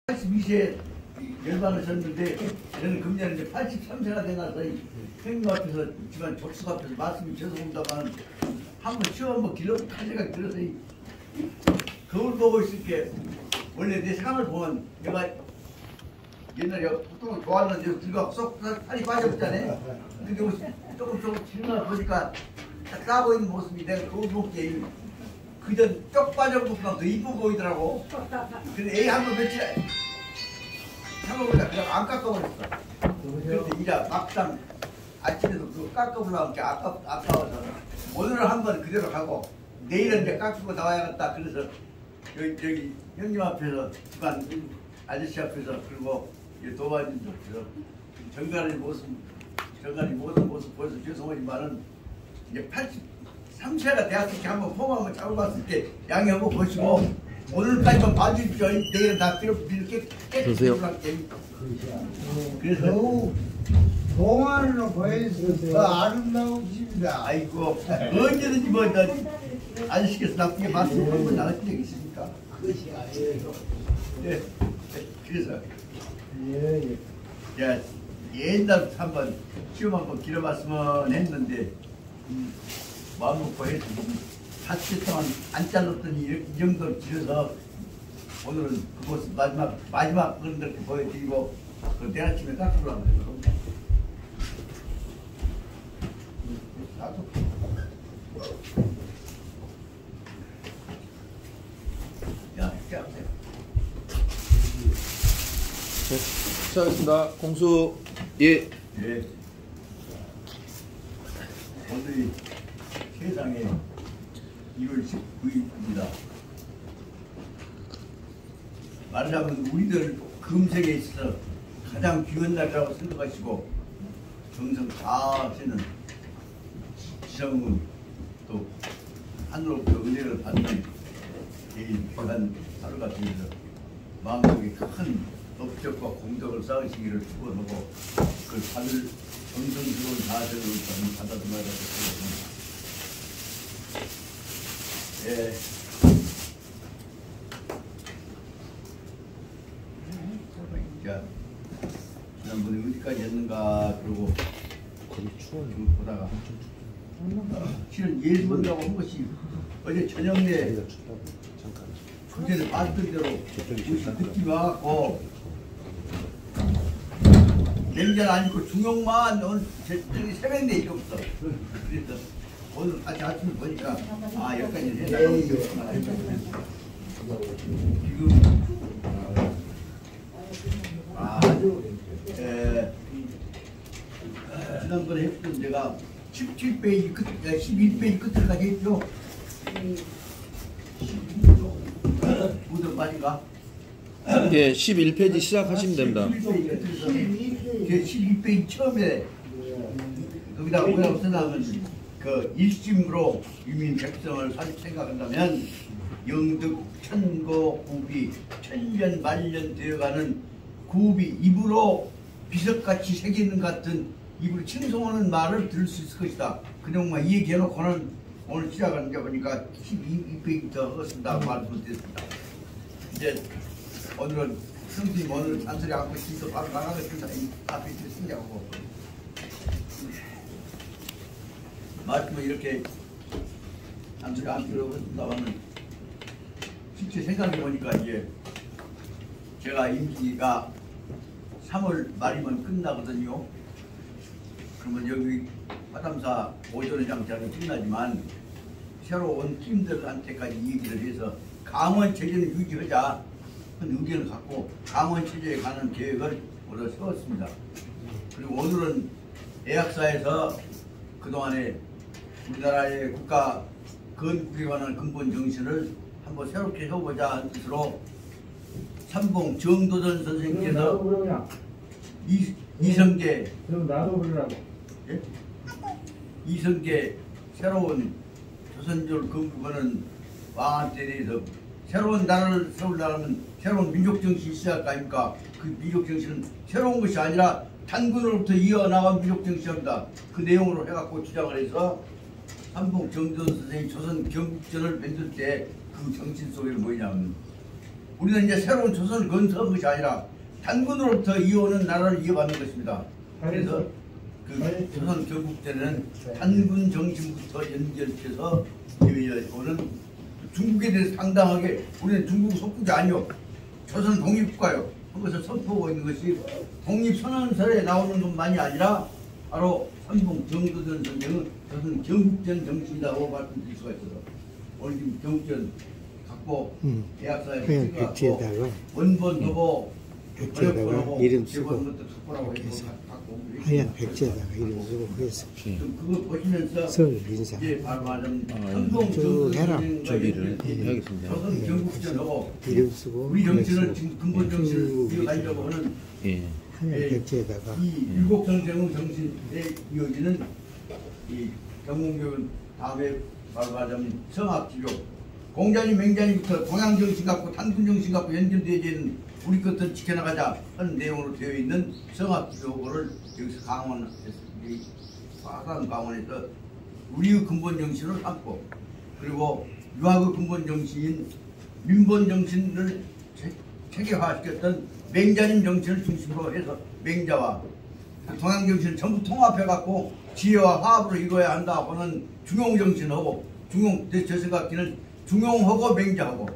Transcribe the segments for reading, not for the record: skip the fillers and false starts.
82세에 열반을 쳤는데 저는 금년에 이제 83세가 되나서 형님 앞에서 집안 족속 앞에서 말씀이 죄송합니다만 한번 시험 한번 길러볼 생각이 들어서 거울 보고 있을 게 원래 내 상을 보면 내가 옛날에 보통 좋아하는 들과 쏙 살이 빠졌잖아요. 근데 조금 질문을 보니까 딱 싸고 있는 모습이 내가 거울 보기에 그전 쪽 빠져본 것보다 더 이쁘 보이더라고. 근데 애 한번 며칠 참아보니까 그냥 안 깎아버렸어. 근데 이제 막상 아침에도 그거 깎아보려고 하니까 아까워서 오늘은 한번 그대로 가고 내일은 이제 깎고 나와야겠다. 그래서 여기 형님 앞에서 집안 아저씨 앞에서 그리고 도와준 쪽에서 정갈이 모든 모습 보여서 죄송하지만은 이제 83세가 대학교 한번 폼 한번 잡아봤을 때 양해 한번 보시고 오늘까지만 봐주십시오. 내일은 다 이렇게 깨끗이 그래서 동안으로 보여서 더 아름다우십니다. 아이고 언제든지 뭐 아저씨께서 나쁘게 말씀 한번 나가신 적 있습니까? 그것이 아니에요. 네. 그래서 예. 제가 옛날부터 한번 시험 한번 길어봤으면 했는데 마음 먹고 해서 40일 동안 안 잘랐더니 이 정도로 길어서 오늘은 그곳 마지막 그런 걸 보여드리고 그 내일 아침에 깎으려고 합니다. 야, 시작하세요. 네, 시작하겠습니다. 공수 예. 예. 오늘이 세상에 1월 19일입니다. 말하자면 우리들 금생에 있어서 가장 귀한 날이라고 생각하시고 정성 다 하시는 지성은 또 하늘로부터 은혜를 받는 제일 귀한 하루 같으면서 마음속에 큰 업적과 공덕을 쌓으시기를 축원하고 그걸 받을 정성스러운 자세를 받아들여야 되겠습니다. 예. 자, 지난번에 어디까지 했는가 그러고 좀 보다가 실은 예수 본다고 한 것이 어제 저녁에 그제는 봤던 대로 느낌이 와갖고 냉전 아니고 중용만 오늘 저기 새벽인데 이게 없어. 그래서 오늘 아침에 보니까 여기까지 해달라고 지금 지난번에 했던 제가 17페이지 끝, 11페이지 끝까지 했죠. 무슨 말인가? 예, 11페이지 시작하시면 됩니다. 11페이지 처음에 거기다가 뭐라고 써놨냐면 그 일심으로 유민 백성을 생각한다면 영득 천고 구비 천년 만년 되어가는 구비 입으로 비석같이 새기는 같은 입으로 칭송하는 말을 들을 수 있을 것이다. 그 내용만 이 얘기해놓고는 오늘 시작하는 게 보니까 12페이지부터 하겠습니다. 말씀을 드렸습니다. 이제 오늘은 성수님 오늘 잔소리 하고 있으니까 바로 나가겠습니다. 앞에 있으시냐고 말씀을 이렇게 잔소리 안 들어보겠습니다만 실제 생각해보니까 이제 제가 임기가 3월 말이면 끝나거든요. 그러면 여기 화담사 오전의 장사는 끝나지만 새로운 팀들한테까지 얘기를 해서 강원 체제는 유지하자 하는 의견을 갖고 강원 체제에 가는 계획을 오늘 세웠습니다. 그리고 오늘은 대학사에서 그동안에 우리나라의 국가 건국에 관한 근본 정신을 한번 새롭게 해보자 하는 뜻으로 삼봉 정도전 선생님께서 이성계 그럼 나도 그러라고. 예? 이성계 새로운 조선조를 건국하는 왕한테 대해서 새로운 나라를 세우려면 새로운 민족정신이 시작 아닙니까? 그 민족정신은 새로운 것이 아니라 단군으로부터 이어나간 민족정신입니다. 그 내용으로 해갖고 주장을 해서 삼봉 정도전 선생님 조선 경국전을 만들 때 그 정신 속에 뭐냐면 우리는 이제 새로운 조선을 건설한 것이 아니라 단군으로부터 이어오는 나라를 이어받는 것입니다. 그래서 그 조선 경국대는 단군 정신부터 연결해서 오는 중국에 대해서 당당하게 우리는 중국 속국이 아니요 조선 독립국가요. 그것을 선포하고 있는 것이 독립선언서에 나오는 것만이 아니라 바로 선봉 정도전 선생은 조선 경국전 정신이라고 말씀드릴 수가 있어서 오늘 지금 경국전 갖고 계약서에 찍어갖고 원본 도보 백지에다가 이름 쓰고 하얀 백지에다가 이름 쓰고 해서 그거 보시면서 설 인사 쭉 해라. 준비를 하겠습니다. 조선 경국전하고 이름 쓰고 우리 정치는 지금 근본 정치를 이어가려고 하는 예. 하얀 백지에다가 이 일곡정쟁의 정신에 이어지는 이 경공교육은 다음에 바로 말하자면 성학지교 공자님 맹자님부터 동양정신 갖고 단군정신 갖고 연결되어 있는 우리 것들을 지켜나가자 하는 내용으로 되어 있는 성학지교를 여기서 강원했습니다. 화산 강원에서 우리의 근본 정신을 삼고 그리고 유학의 근본 정신인 민본 정신을 체계화시켰던 맹자님 정신을 중심으로 해서 맹자와 동양 정신을 전부 통합해 갖고 지혜와 화합으로 이루어야 한다 하는 중용 정신하고 제 생각에는 중용하고 맹자하고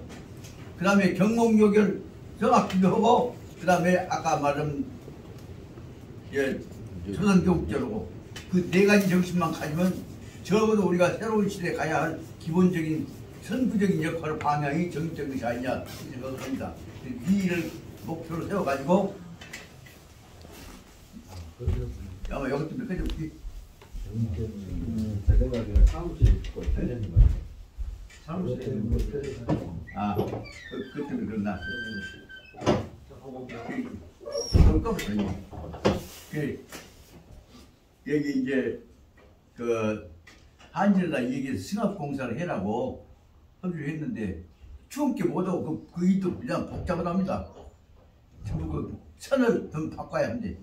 그 다음에 경목요결 정학기교하고 그 다음에 아까 말한 조선교국제하고 그 네 가지 정신만 가지면 적어도 우리가 새로운 시대에 가야 할 기본적인 선구적인 역할을 방향이 정립된 것이 아니냐 생각을 합니다. 이 일을 목표로 세워가지고 아마 이것도 몇 가지 없지? 제 생각에 사무실 관련인 것 같아요. 사무실에 있는 것들 그 때문에 그렇나? 그렇거든요. 여기 이제 그 한전에다 얘기해서 승합공사를 해라고 협의를 했는데 추운게 못하고 그 일도 그냥 복잡하답니다. 전부 그 선을 좀 바꿔야 한대.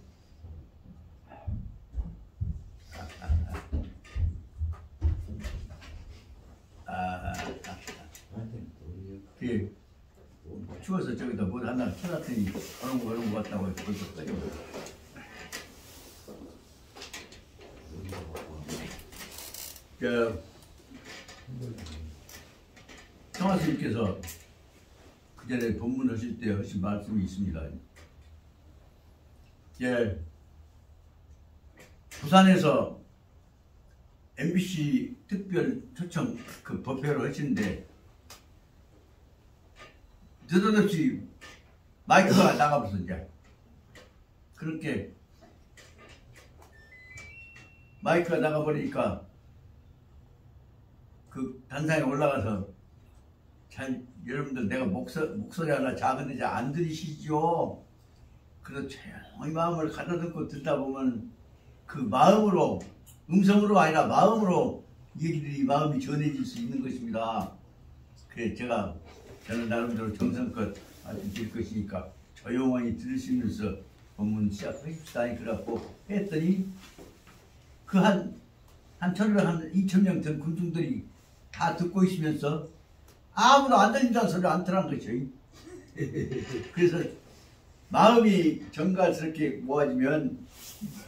그 추워서 저기다 뭘 하나 켜놨더니 어느 거 같다고 해서 벌써 꺼져버렸어. 청하스님께서 그 전에 본문하실 때 하신 말씀이 있습니다. 부산에서 MBC 특별 초청 그 법회를 하시는데 느닷없이 마이크가 나가버렸어. 이제 그렇게 마이크가 나가버리니까 그 단상에 올라가서 잘 여러분들 내가 목소리 하나 작은데 잘 안 들리시죠? 그래서 조용히 마음을 가다듬고 듣다 보면 그 마음으로 음성으로 아니라 마음으로 얘기들이 마음이 전해질 수 있는 것입니다. 그래 저는 나름대로 정성껏 말씀드릴 것이니까 조용히 들으시면서 본문 시작하십시다. 그래갖고 했더니 그 한 2,000명 된 군중들이 다 듣고 있으면서 아무도 안 들린다는 소리를 안 들은 것이죠. 그래서 마음이 정갈스럽게 모아지면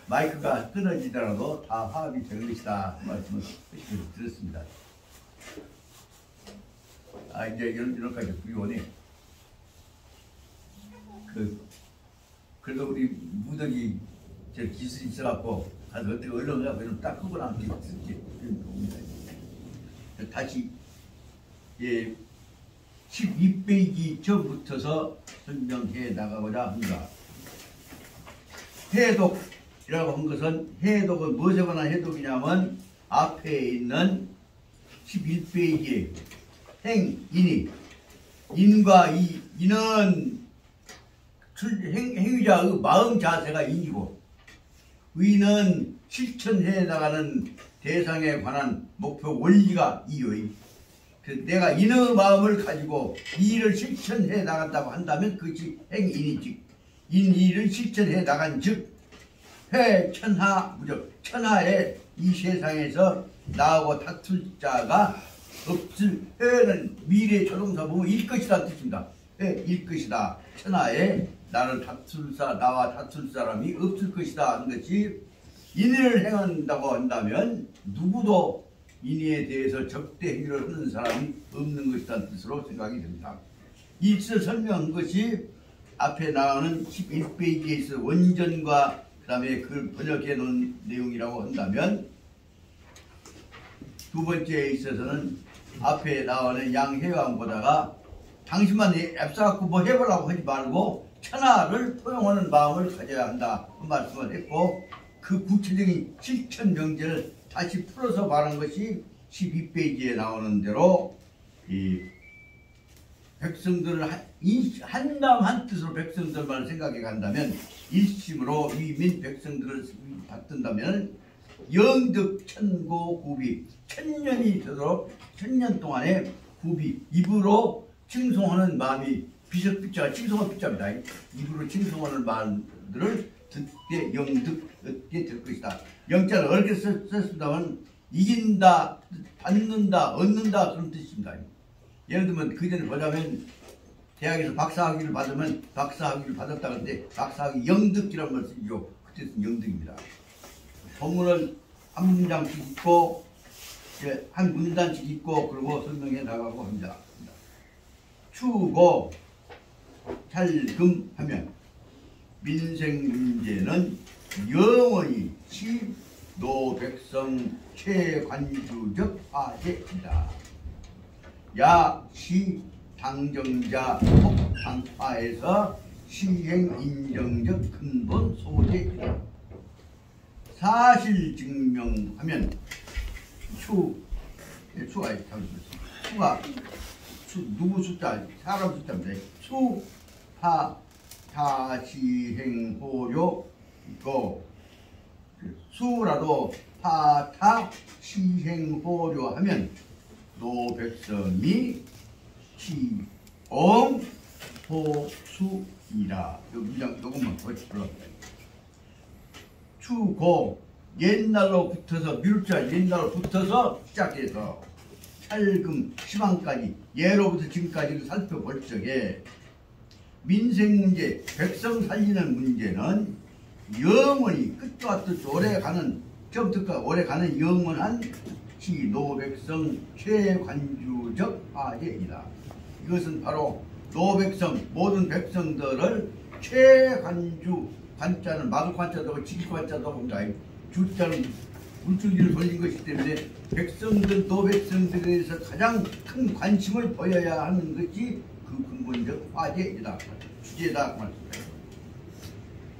마이크가 끊어지더라도 다 화합이 되는 것이다 말씀을 들었습니다. 이제 이런 까지 부위원이 그래도 우리 무덕이 저 기술이 있어갖고 가서 어떻게 얼른 가고 이러면 딱 끄고 나면 되겠지. 다시 12페이지 전부터서 설명해 나가고자 합니다. 해독이라고 한 것은 해독은 무엇에 관한 해독이냐면 앞에 있는 11페이지에 행인이 인과 인은 행위자의 마음 자세가 인이고 의는 실천해 나가는 대상에 관한 목표 원리가 이의. 내가 인의 마음을 가지고 이 일을 실천해 나간다고 한다면 그것이 행인이지. 인이를 실천해 나간 즉 회천하 무적 천하에 이 세상에서 나하고 다툴 자가 없을 회는 미래 조동사 보면 일 것이라는 뜻입니다. 패일 것이다. 천하에 나와 다툴 사람이 없을 것이다 하는 것이 인의를 행한다고 한다면 누구도 인의에 대해서 적대 행위를 하는 사람이 없는 것이라는 뜻으로 생각이 됩니다. 이 뜻을 설명한 것이 앞에 나가는 11페이지에 있어 원전과 그 다음에 그걸 번역해 놓은 내용이라고 한다면 두 번째에 있어서는 앞에 나오는 양해왕 보다가 당신만 앱사갖고 뭐 해보려고 하지 말고 천하를 포용하는 마음을 가져야 한다 그 말씀을 했고 그 구체적인 실천 명제를 다시 풀어서 말한 것이 12페이지에 나오는 대로 이 백성들을 한남 한뜻으로 백성들만 생각해 간다면 일심으로 위민 백성들을 받든다면 영득 천고 구비 천년이 되도록 천년 동안에 구비 입으로 칭송하는 마음이 비석비자가 칭송한 비자입니다. 입으로 칭송하는 마음들을 듣게 영득 얻게 될 것이다. 영자를 어렵게 썼습니다만 이긴다, 받는다, 얻는다 그런 뜻입니다. 예를 들면 그 전에 보자면 대학에서 박사학위를 받으면 박사학위를 받았다 그러는데 박사학위 영득이라는 걸 쓰죠. 그 뜻은 영득입니다. 본문을 한 문장씩 읽고 한 문단씩 읽고 그리고 설명해 나가고 합니다. 추고 찰금 하면 민생 문제는 영원히 시노백성 최관주적 화제이다. 야시 당정자 혹당파에서 시행 인정적 근본 소재이다. 사실 증명하면 추가 누구 숫자 사람 숫자입니다. 파타시행호료 있고 수라도 파타시행호료 하면 노백성이 시옹호수이라. 이 문장 조금만 더 들어갑니다. 추고 옛날로 붙어서 밀자 옛날로 붙어서 시작해서 찰금 시방까지 예로부터 지금까지를 살펴볼 적에 민생 문제 백성 살리는 문제는 영원히 끝과 뜻 오래가는 저부터 오래가는 영원한 시노백성 최관주적 화제이다. 이것은 바로 노백성 모든 백성들을 최관주 관자는 마도 관자도 하고 지기 관자도 하고 주자는 물줄기를 돌린 것이기 때문에 백성들 노백성들에 대해서 가장 큰 관심을 보여야 하는 것이 그 근본적 화제이다. 주제다.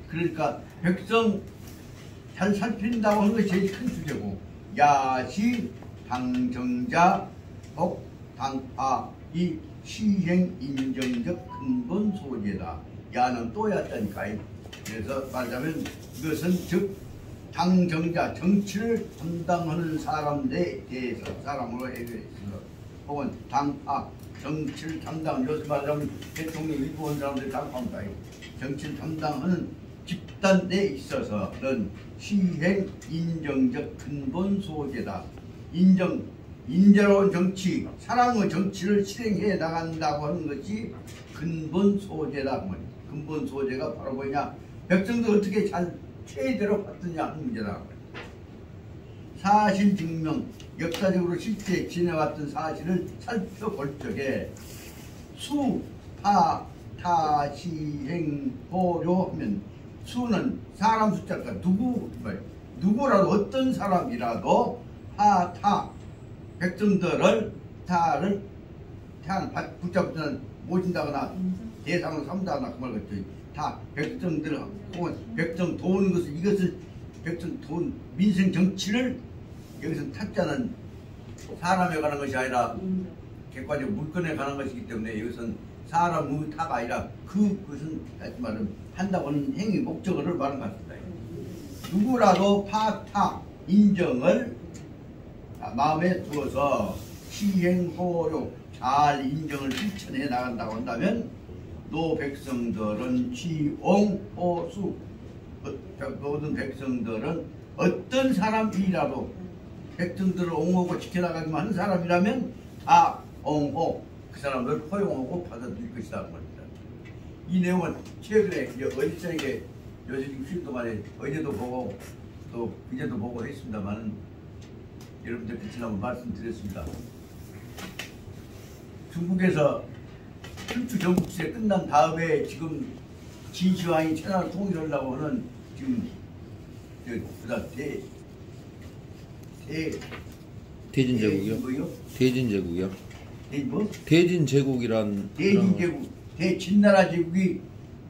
그러니까 백성 잘 살핀다고 하는 것이 제일 큰 주제고 야시 당정자 혹 당파 이 시행 인정적 근본 소재다. 야는 또 야자니까. 그래서 말하자면 이것은 즉 당정자 정치를 담당하는 사람들에 대해서 사람으로 해결했어. 혹은 당파 정치를 담당 요즘 말하자면 대통령 일부원 사람들이 당파입니다. 정치를 담당하는 집단에 있어서는 시행 인정적 근본 소재다. 인자로운 정치, 사랑의 정치를 실행해 나간다고 하는 것이 근본 소재다. 근본 소재가 바로 뭐냐? 백성들 어떻게 잘 최대로 받느냐 하는 문제다. 사실 증명, 역사적으로 실제 지내왔던 사실을 살펴볼 적에 수, 파, 타, 시행, 호료 하면 수는 사람 숫자가 누구라도 어떤 사람이라도 파, 타, 백성들을 타를 붙잡는 모신다거나 대상으로 삼다거나 그 말 같죠. 다 백성들 혹은 백성 도우는 것을 이것을 백성 돈 민생 정치를 여기서 타자는 사람에 관한 것이 아니라 객관적으로 물건에 관한 것이기 때문에 이것은 사람의 타가 아니라 그것은 다시 말하면 한다고 하는 행위 목적어를 말하는 것 같습니다. 누구라도 파타 인정을 마음에 두어서 시행호료 잘 인정을 실천해 나간다고 한다면 노백성들은 시옹호수 모든 백성들은 어떤 사람이라도 백성들을 옹호하고 지켜나가기만 하는 사람이라면 다 옹호 그 사람을 허용하고 받아들일 것이다 그 말입니다. 이 내용은 최근에 이제 어릴 적에 요새 60일 동안에 어제도 보고 또 이제도 보고 했습니다만 여러분들 그치라고 말씀드렸습니다. 중국에서 춘추 전국시대 끝난 다음에 지금 진시황이 천하를 통일하려고 하는 지금 대진제국이요? 뭐요? 대진제국이요? 뭐? 대진제국이란 대진제국, 대진나라 제국이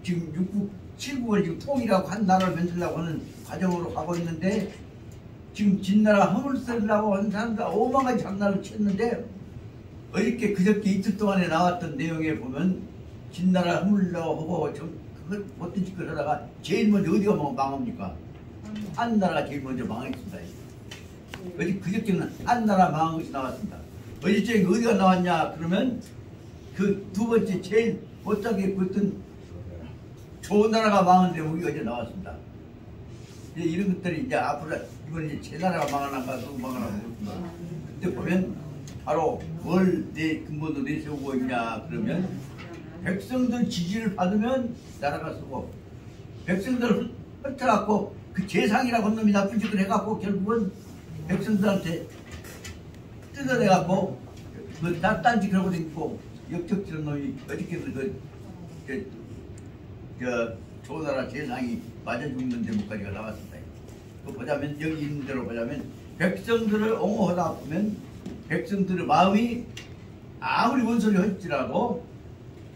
지금 6국 7국을 지금 통일하고 한 나라를 만들려고 하는 과정으로 가고 있는데 지금 진나라 허물 쓰려고 하는 사람들 5만 가지 장난을 쳤는데 어저께 그저께 이틀 동안에 나왔던 내용에 보면 진나라 허물려고 하고 그걸 못된 짓을 하다가 제일 먼저 어디가 망합니까? 한나라가 제일 먼저 망했습니다. 어제 그저께는 한나라 망한 것이 나왔습니다. 어제 어디가 나왔냐 그러면 그 두 번째 제일 못하게 굴던 좋은 나라가 망한 대목이 어제 나왔습니다. 이제 이런 것들이 이제 앞으로 이번 이제 제 나라가 망하나가 누구 망하나 모르겠습니다. 그때 보면 바로 뭘 내 근본으로 내세우고 있냐 그러면 백성들 지지를 받으면 나라가 쓰고 백성들을 흩어갖고 그 재상이라고 한 놈이 나쁜 짓을 해갖고 결국은 백성들한테 뜯어내갖고 그 딴짓을 하고 다니고 역적지는 놈이 어저께는 좋은 나라 재상이 맞아 죽는 데까지가 나왔습니다. 그 보자면 여기 있는 대로 보자면 백성들을 옹호하다 보면 백성들의 마음이 아무리 원소리 할지라도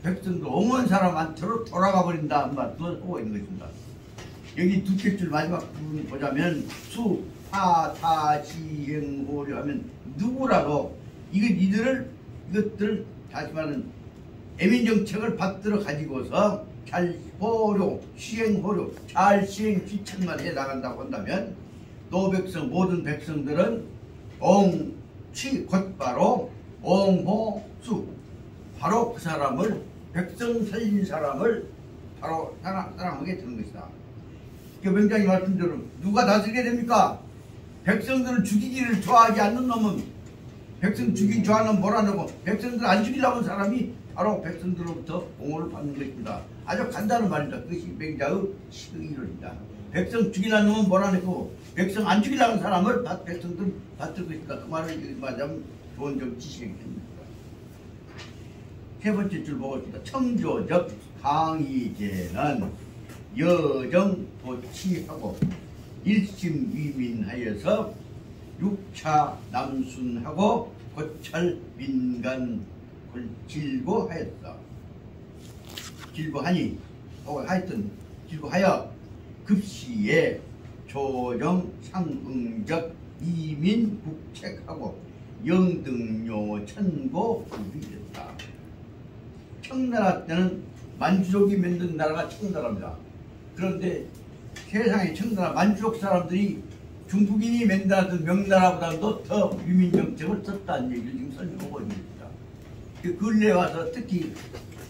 백성들 옹호한 사람한테로 돌아가 버린다 한 말도 하고 있는 것입니다. 여기 두째 줄 마지막 부분 보자면 수, 파, 타, 지, 행, 호려 하면 누구라도 이것들을 다시 말하는 애민정책을 받들어 가지고서 잘 호료, 시행 호료, 잘 시행 실천만 해 나간다고 한다면 노백성 모든 백성들은 옹취 곧바로 옹호수 바로 그 사람을 백성 살린 사람을 바로 사랑하게 되는 것이다. 그 명장이 말씀대로 누가 다스리게 됩니까? 백성들을 죽이기를 좋아하지 않는 놈은 백성 죽이기 좋아하는 놈 몰아내고 백성들 안 죽이려고 하는 사람이 바로 백성들로부터 옹호를 받는 것입니다. 아주 간단한 말입니다. 그것이 맹자의 시의론입니다. 백성 죽이려는 놈은 몰아내고 백성 안 죽이려고 하는 사람을 백성들 받들 것이다. 그 말을 말하자면 좋은 정치 시행입니다. 세 번째 줄 보겠습니다. 청조적 강의제는 여정 도치하고 일심위민하여서 육차 남순하고 고찰 민간 질고하였다. 질고하니 하여튼 질고하여 급시에 조정 상응적 이민 국책하고 영등요 천고 구비했다. 청나라 때는 만주족이 만든 나라가 청나라입니다. 그런데 세상에 청나라 만주족 사람들이 중국인이 만들었던 명나라보다도 더 유민정책을 썼다는 얘기를 지금 설명하고 있습니다. 그 근래 와서 특히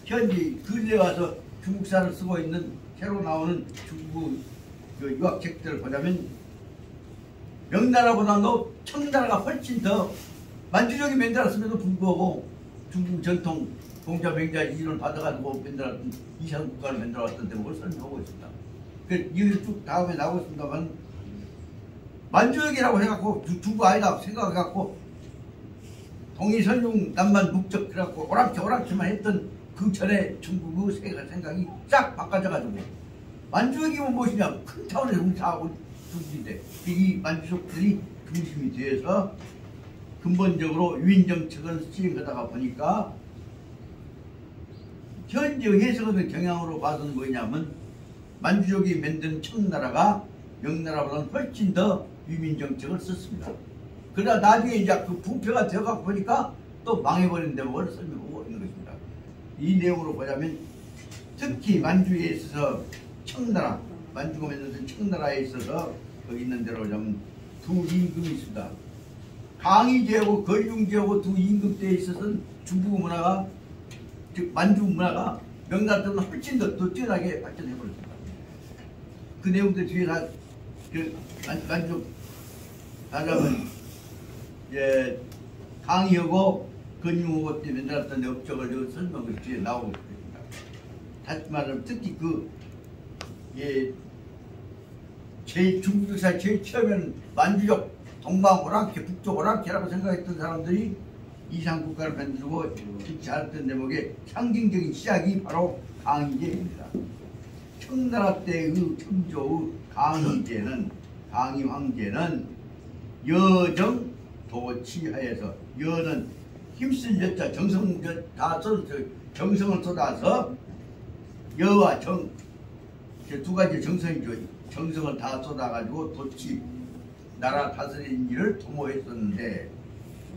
현재 근래 와서 중국사를 쓰고 있는 새로 나오는 중국 유학책들을 보자면 명나라보다도 청나라가 훨씬 더 만주족이 만들었음에도 불구하고 중국 전통 공자 맹자 이론을 받아가지고 만들었던 이산 국가를 만들어왔던 대목을 설명하고 있습니다. 이걸 쭉 다음에 나오고 있습니다만 만주역이라고 해갖고 중국 아니다 생각해갖고 동이선용 남만 북적 그래갖고 오락치만 했던 그 전에 중국의 생각이 싹 바꿔져가지고 만주역이면 무엇이냐 큰 차원에서 웅사하고 중국인데 이 만주족들이 중심이 되어서 근본적으로 유인정책을 시행하다가 보니까 현재 해석하는 경향으로 봐서는 뭐냐면 만주족이 만든 청나라가 명나라보다는 훨씬 더 유민정책을 썼습니다. 그러다 나중에 이제 그 부패가 되어가고 보니까 또 망해버린 대목을 설명하고 있는 것입니다. 이 내용으로 보자면 특히 만주에 있어서 청나라, 만주가 만든 청나라에 있어서 거기 있는 대로 보자면 두 임금이 있습니다. 강희제하고 거리중제하고 두 임금 때에 있어서는 중국 문화가 즉 만주 문화가 명나라 때보다 훨씬 더 뛰어나게 발전해버렸습니다. 그 내용들 뒤에 다 만주 하려면 강희하고 건유하고 때 만들었던 업적을 설명을 뒤에 나오고 있습니다. 다시 말하면 특히 제일 중국 역사의 제일 처음에는 만주족 동방 오랑캐, 북쪽 오랑캐라고 생각했던 사람들이 이상 국가를 만들고 잘했던 대목의 상징적인 시작이 바로 강희제입니다. 청나라 때의 청조의 강희제는 강희 황제는 여정 도치하에서 여는 힘쓸 여자 정성 다 정성을 쏟아서 여와 정 두 가지 정성이죠. 정성을 다 쏟아가지고 도치 나라 다스리는 일을 도모했었는데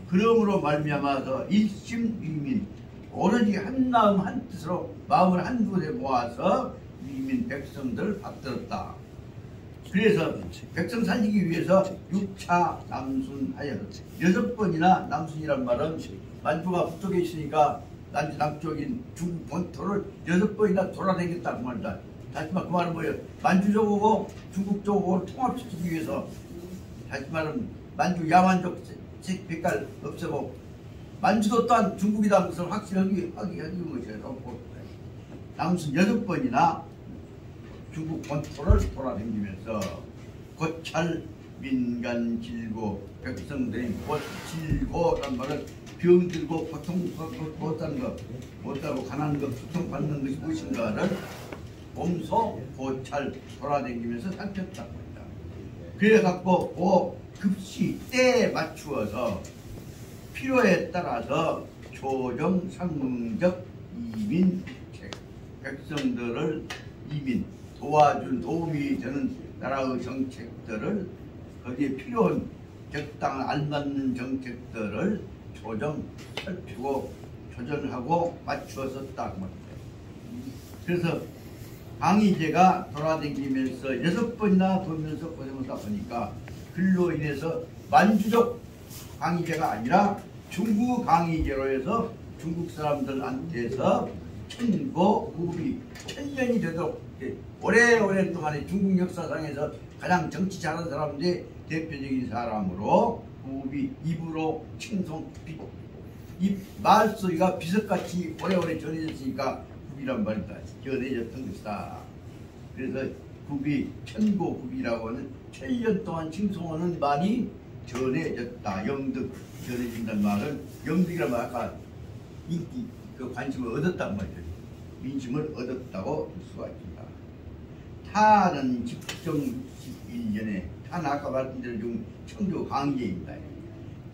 그러므로 말미암아서 일심위민 오로지 한 마음 한 뜻으로 마음을 한 곳에 모아서 위민 백성들을 받들었다. 그래서 백성 살리기 위해서 6차 남순하여 6번이나 남순이란 말은 만주가 북쪽에 있으니까 남주 남쪽인 중국 본토를 6번이나 돌아다녔다 그 말이다. 다시 말하면 그 말은 뭐예요? 만주족하고 중국족하고 통합시키기 위해서 다시 말하면 만주 야만족 색깔 없애고 만주도 또한 중국이다 것을 확실하게 하기 것이에요. 남순 6번이나 중국 본토를 돌아다니면서 고찰 민간 질고 백성들이 질고란 말은 병들고 고통 못하는 것 못하고 가난한 것 고통받는 것이 무엇인가를 몸소 고찰 돌아다니면서 살폈다고 합니다. 그래갖고 급시 때에 맞추어서 필요에 따라서 조정 상응적 이민 백성들을 이민 도움이 되는 나라의 정책들을 거기에 필요한 적당 알맞는 정책들을 살피고 조정하고 맞추어서 딱 말입니다. 그래서 강희제가 돌아다니면서 6번이나 돌면서 고생을 하다 보니까 그로 인해서 만주족 강희제가 아니라 중국 강희제로 해서 중국 사람들한테서 천고 후비 1000년이 되도록 오래동안에 중국 역사상에서 가장 정치 잘하는 사람들의 대표적인 사람으로 후비 입으로 칭송 이 말소리가 비석같이 오래오래 전해졌으니까 후비란 말이다. 전해졌던 것이다. 그래서 후비 천고 후비라고 하는 1000년 동안 칭송하는 말이 전해졌다. 영득 전해진다는 말은 영득이라는 말 아까 인기 관심을 얻었단 말이죠. 민심을 얻었다고 볼 수가 있습니다. 타는 집정 61년에 타는 아까 말씀드린 중 청조 강제입니다.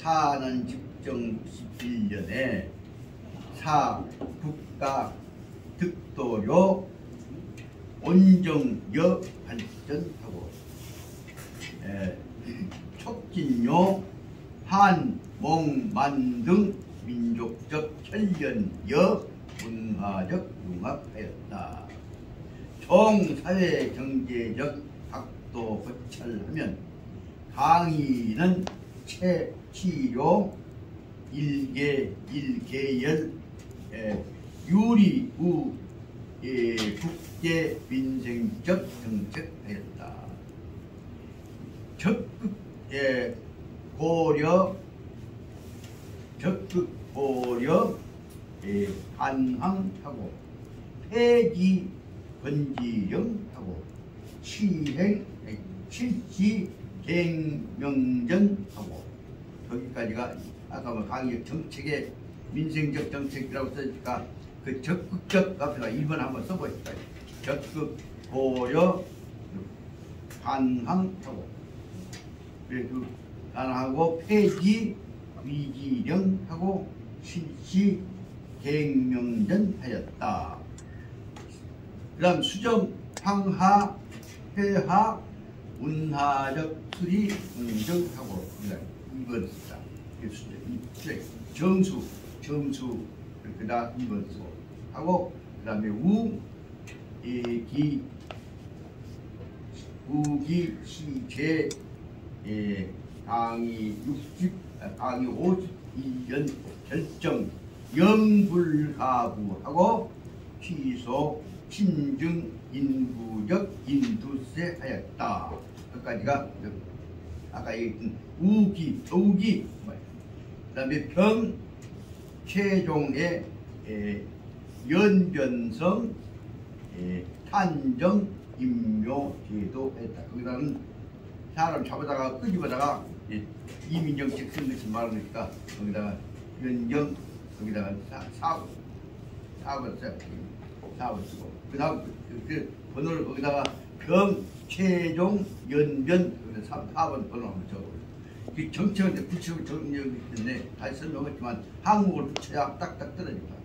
타는 집정 61년에 사 국가 득도요 온정여 발전하고 촉진요 한, 몽, 만 등 민족적 혈연여 문화적 융합하였다. 총 사회 경제적 각도 거찰하면 강의는 치료 일계열 유리 우 국제 민생적 정책하였다. 적극 고려 반항하고 폐기 번지령하고 실시 갱명전하고 여기까지가 아까 뭐 강의적 정책의 민생적 정책이라고 써있으니까 그 적극적 앞에다 1번 한번 써보십시오. 적극 고려 반항하고 그래서 반항하고 폐기 위기령하고 실시 갱명전하였다. 그 다음 수정 황하 회하 운하적 수리 공정하고 이번 쓰다. 정수 그 다음 이번 쓰고 하고 그 다음에 우기 시제 강의 52년 결정 영불가부하고 취소 신증 인구적 인두세 하였다. 여기까지가 아까 얘기했던 우기 그 다음에 병 최종의 연변성 탄정 임묘 제도했다. 거기다는 사람 잡아다가 끄집어다가 이민정책 쓴 것이 말하니까 거기다가 연정 거기다가 사번 쓰고 그다음 그 번호를 거기다가 병 최종 연변 4번 번호 한번 적어요. 이 정책인데 붙이고 정리하기 때문에 다시 설명했지만 한국을 붙여야 딱딱 떨어집니다.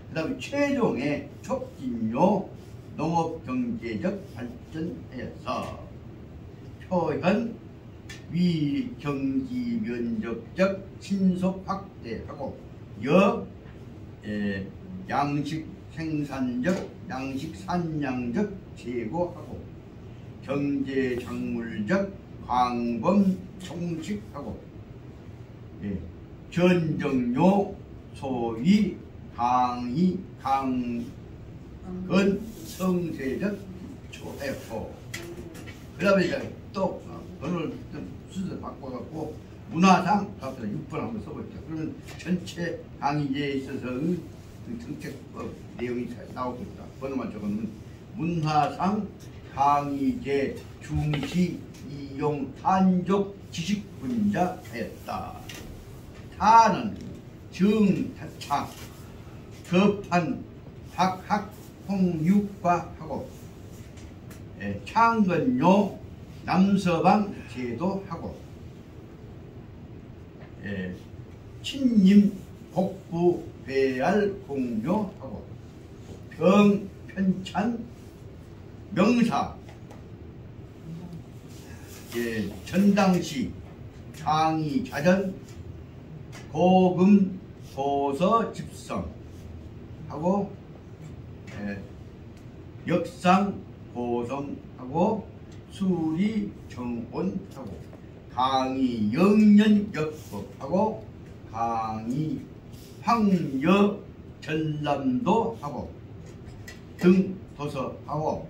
그 다음에 최종의 촉진요 농업경제적 발전하여서 표현 위경지 면적적 신속 확대하고 양식 생산적 양식 산량적 제고하고 경제 작물적 광범 총칙하고 견정료 소위 강의 강건 성세적 초해고 그 다음에 이제 또 번호를 순서 바꿔갖고 문화상 갑자기 6번 한번 써보죠. 그러면 전체 강의제에 있어서의 정책법 내용이 나오겠다. 번호만 적으면 문화상 강의제 중시 이용 한족 지식분자 하였다. 타는 정타창 급한 학학 홍육과하고 창건요 남서방 제도하고 친님 복부 배알 공묘하고 병 편찬 명사 전당시 창의 자전 고금 도서 집성하고 역상 고성하고 수리 정원하고 강의 영년 역법하고 강의 황여 전람도 하고 등 도서하고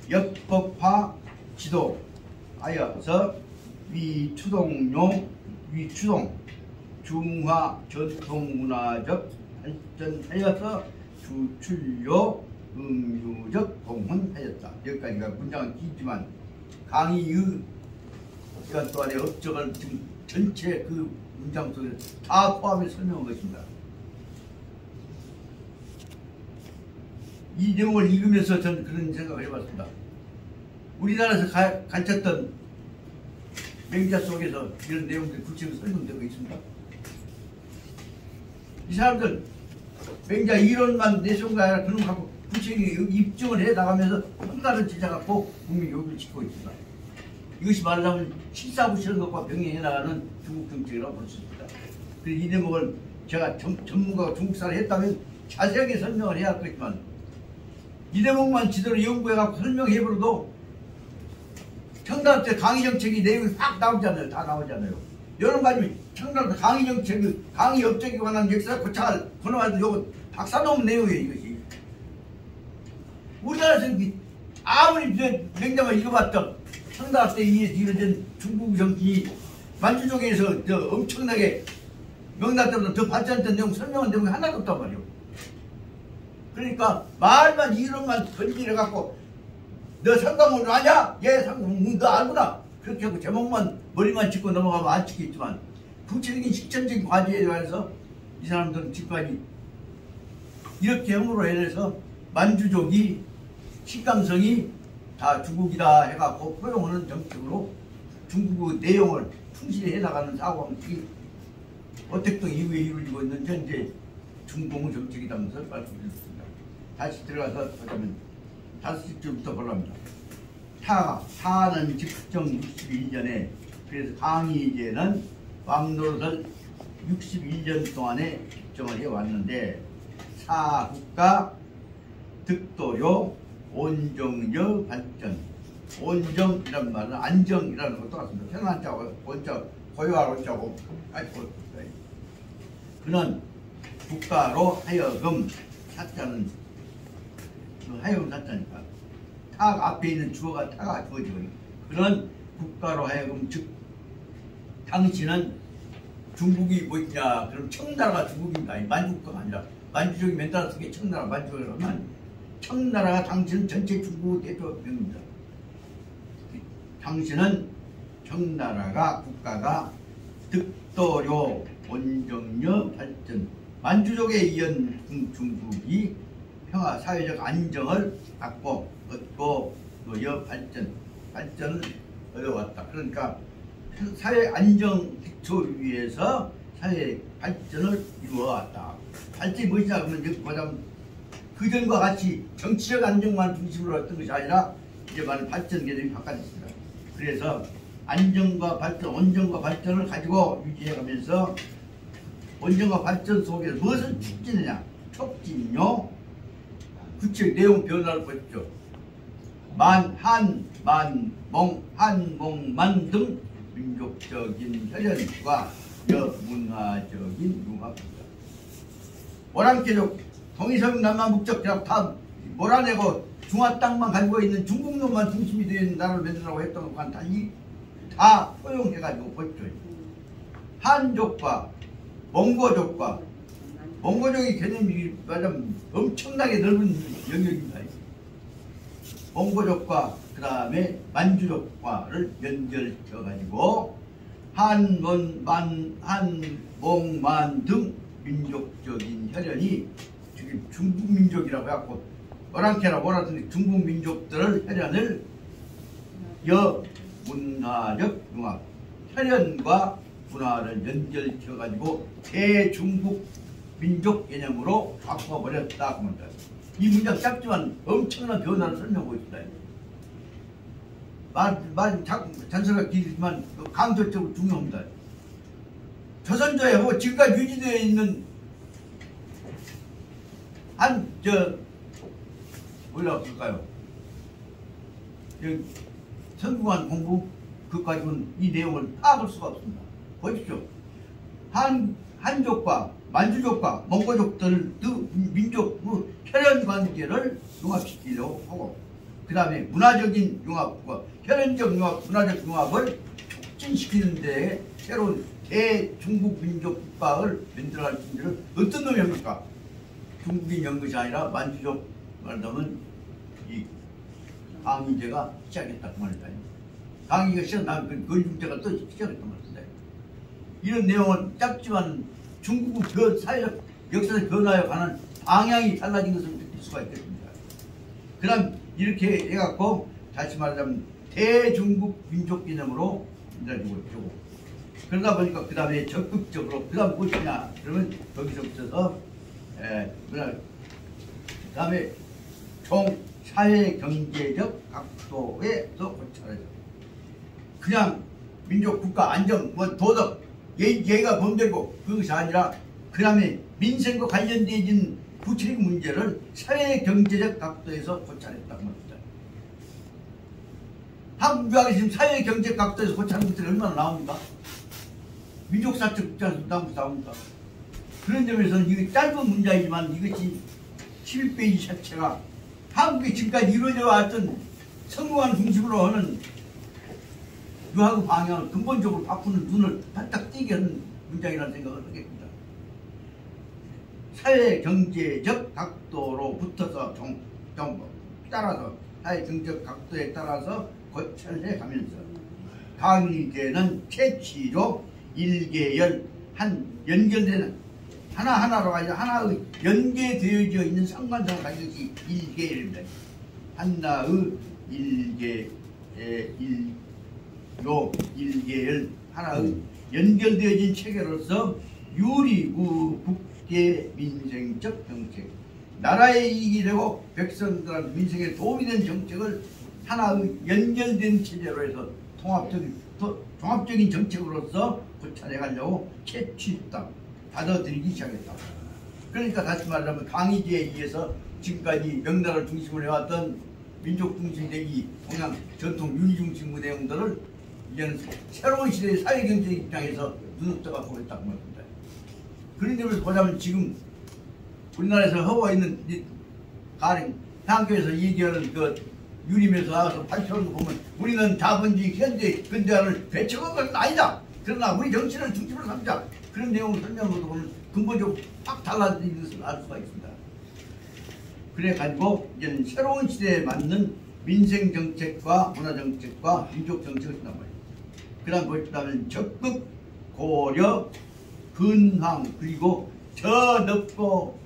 역법화 지도하여서 위추동 중화 전통문화적 발전하여서 주출료 음유적 공헌하였다. 여기까지가 문장은 길지만 강의의 시간 동안의 업적을 지금 전체 그 문장 속에 다 포함해 설명한 것입니다. 이 내용을 읽으면서 저는 그런 생각을 해봤습니다. 우리나라에서 가르쳤던 맹자 속에서 이런 내용들이 구체적으로 설명되고 있습니다. 이 사람들 맹자 이론만 내세운 거 아니라 그런 거 갖고 구체적으로 입증을 해 나가면서 한가를 제작하고 국민 교육을 시키고 있습니다. 이것이 말하자면 실사부시는 것과 병행해 나가는 중국 정책이라고 볼 수 있습니다. 그래서 이 대목을 제가 전문가가 중국사를 했다면 자세하게 설명을 해야 하겠지만 이 대목만 제대로 연구해갖고 설명해버려도 청담 때 강의정책이 내용이 확 나오잖아요. 다 나오잖아요. 여러 가지 청담 때 강의정책, 강의업적에 관한 역사 고찰 권한도 요거 박사 논문 내용이에요. 이것이 우리나라에서 아무리 맹자만 읽어봤던 청담 때 이루어진 중국 정치 만주족에서 엄청나게 명당 때보다 더 발전했던 내용 설명한 내용이 하나도 없단 말이에요. 그러니까 말만 이론만 건질해갖고 너 상담원 아냐? 예, 상담원 너 알구나. 그렇게 하고 제목만 머리만 짚고 넘어가면 안 찍겠지만 구체적인 실천적인 과제에 관해서 이 사람들은 지금까지 이렇게 함으로 인해서 만주족이 식감성이 다 중국이다 해갖고 포용하는 정책으로 중국의 내용을 충실히 해나가는 사고방식이 어택동 이후에 이루어지고 있는 현재 중공의 정책이라면서 말씀드렸습니다. 다시 들어가서 보자면 5줄부터 보랍니다. 타는 집정 61년에 그래서 강의제는 왕노릇을 61년 동안에 집정을 해왔는데 사국가 득도요 온정여 발전 온정이란 말은 안정이라는 것도 같습니다. 편한 자고 원자 고요할 자고 그는 국가로 하여금 사자는 하여금 사자니까 타 앞에 있는 주어가 타가 주어지고 그런 국가로 하여금 즉 당신은 중국이 뭐 있냐 그럼 청나라가 중국입니다. 만주국가가 아니라 만주족이 맨 따라 쓴 게 청나라 만주국이라면 청나라가 당신은 전체 중국 대표입니다. 당신은 청나라가 국가가 득도료 원정여 발전 만주족에 이은 중국이 평화 사회적 안정을 얻고 여 발전을 얻어왔다. 그러니까 사회 안정 기초 위에서 사회 발전을 이루어왔다. 발전이 무엇이냐 그러면 여기 보자면 그전과 같이 정치적 안정만 중심으로 했던 것이 아니라 이제 말은 발전 개념이 바꿔졌습니다. 그래서 안정과 발전, 원정과 발전을 가지고 유지해가면서 원정과 발전 속에서 무엇을 촉진하냐? 촉진요. 구체적 내용 변화를 보십시오. 한몽만 등 민족적인 혈연과 여문화적인 융합입니다. 오랑캐족 동이서양 남만북적 다 몰아내고 중화 땅만 가지고 있는 중국놈만 중심이 되어 있는 나라를 만들라고 했던 것과는 달리 다 포용해가지고 보십시오. 한족과 몽고족의 개념이 말하자면 엄청나게 넓은 영역입니다. 몽고족과 그 다음에 만주족과를 연결시켜가지고 한몽만 등 민족적인 혈연이 지금 중국 민족이라고 해갖고 오랑캐라 뭐라든지 중국 민족들을 혈연을 여문화적 융합 혈연과 문화를 연결시켜가지고 대중국 민족 개념으로 바꿔버렸다. 그럽니다. 이 문장 짧지만 엄청난 변화를 설명하고 있다. 말 잔소리가 길지만 강조적으로 중요합니다. 조선조에 뭐 지금까지 유지되어 있는 뭐라고 할까요? 성공한 공부 그까지는 이 내용을 파악할 수가 없습니다. 보십시오. 한족과 만주족과 몽고족들 민족 혈연 관계를 융합시키려고 하고 그 다음에 문화적인 융합과 혈연적 융합, 문화적 융합을 촉진시키는 데에 새로운 대중국 민족 국가를 만들어갈 준비를 어떤 놈이 합니까? 중국인 연 것이 아니라 만주족 말하자면 이 강희제가 시작했다 그 말이다. 강희가 시작한 그 윤제가 또 시작했단 말입니다. 이런 내용은 짧지만 중국은 사회적 역사적 변화에 관한 방향이 달라진 것을 느낄 수가 있겠습니다. 그 다음 이렇게 해갖고 다시 말하자면 대중국 민족 개념으로 만들어지고 있고 그러다 보니까 그 다음에 적극적으로 그 다음 무엇이냐 그러면 거기서부터 그 다음에 총 사회 경제적 각도에서 고찰하죠. 그냥 민족 국가 안정 뭐 도덕 예의가 범되고 그것이 아니라 그 다음에 민생과 관련되어진 구체적 문제를 사회 경제적 각도에서 고찰했다고 합니다. 한국 유학에 지금 사회 경제적 각도에서 고찰하는 것들이 얼마나 나옵니까? 민족사적 입장에서 나옵니까? 그런 점에서는 이게 짧은 문장이지만 이것이 11페이지 자체가 한국이 지금까지 이루어져 왔던 성공한 중심으로 하는 유학의 방향을 근본적으로 바꾸는 눈을 반짝 띄게 하는 문장이라는 생각을 하겠습니다. 사회 경제적 각도로 붙어서 따라서 사회 경제적 각도에 따라서 고찰해 가면서 강의제는 최치로 일계열 연결되는 하나하나로 아니라 하나의 연계되어져 있는 상관성을 가진 것이 일계열입니다. 하나의 일계열 하나의 연결되어진 체계로서 유리구 국계 민생적 정책 나라의 이익이 되고 백성들한테 민생에 도움이 되는 정책을 하나의 연결된 체제로 해서 종합적인 정책으로서 고찰해 가려고 채취했다. 받아들이기 시작했다. 그러니까 다시 말하자면 강의제에 의해서 지금까지 명나라를 중심으로 해왔던 민족 중심되기 동양 전통 윤리 중심 내용들을 이제는 새로운 시대의 사회경제 입장에서 눈을 떠갖고 있다고 말합니다. 그런 점에서 보자면 지금 우리나라에서 하고 있는 가령 향교에서 얘기하는 그 유림에서 나와서 발표하는 거 보면 우리는 자본주의 현대 근대화를 배척한 것은 아니다. 그러나 우리 정치를 중심으로 삼자. 그런 내용을 설명으로 보면 근본적으로 확 달라지는 것을 알 수가 있습니다. 그래가지고 이제는 새로운 시대에 맞는 민생 정책과 문화 정책과 민족 정책을 쓴단 말이에요. 그다음 보시면 적극 고려 근황 그리고 저 넓고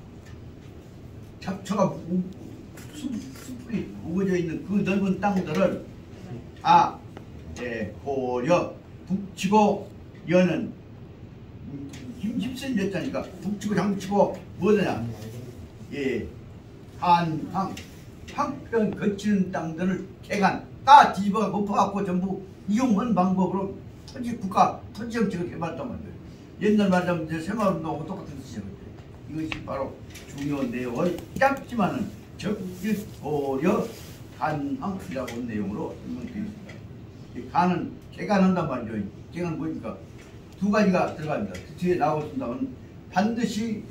잡초가 숲이 우거져 있는 그 넓은 땅들을 다 고려 북치고 여는 힘센 여자니까 북치고 장치고 뭐냐 한항 한편 거치는 땅들을 개간 다 뒤집어가 엎어갖고 전부 이용하는 방법으로 국가 토지 정책을 개발했단 말이에요. 옛날 말하자면 이제 새마을운동하고 똑같은 뜻이에요. 이것이 바로 중요한 내용을 짧지만은 적극 고려 간항이라고 내용으로 설명되어 있습니다. 간은 개간한단 말이죠. 개간은 뭐니까 두 가지가 들어갑니다. 그 뒤에 나오신다면 반드시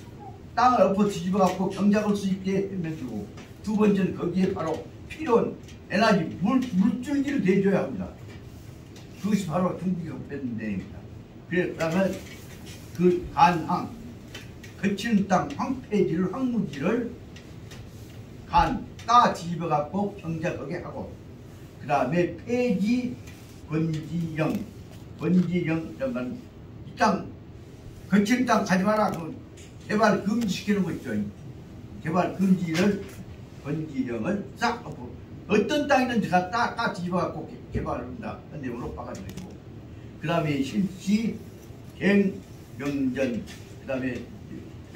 땅을 엎어 뒤집어 갖고 경작할 수 있게 해주고, 두 번째는 거기에 바로 필요한 에너지 물줄기를 대줘야 합니다. 그것이 바로 중국에서 뺀 내용입니다. 그다음에 그 간항 거치는 땅 황폐지를 황무지를 따 뒤집어 갖고 경작하게 하고, 그 다음에 폐지 번지령 이런 건 이 땅 거치는 땅 가지 마라 그 개발 금지시키는 거 있죠. 개발 금지를 번지령을 싹 엎어 어떤 땅이든지 다 뒤집어 갖고 개발합니다. 그 내용으로 박아주고, 그 다음에 실시 갱명전, 그 다음에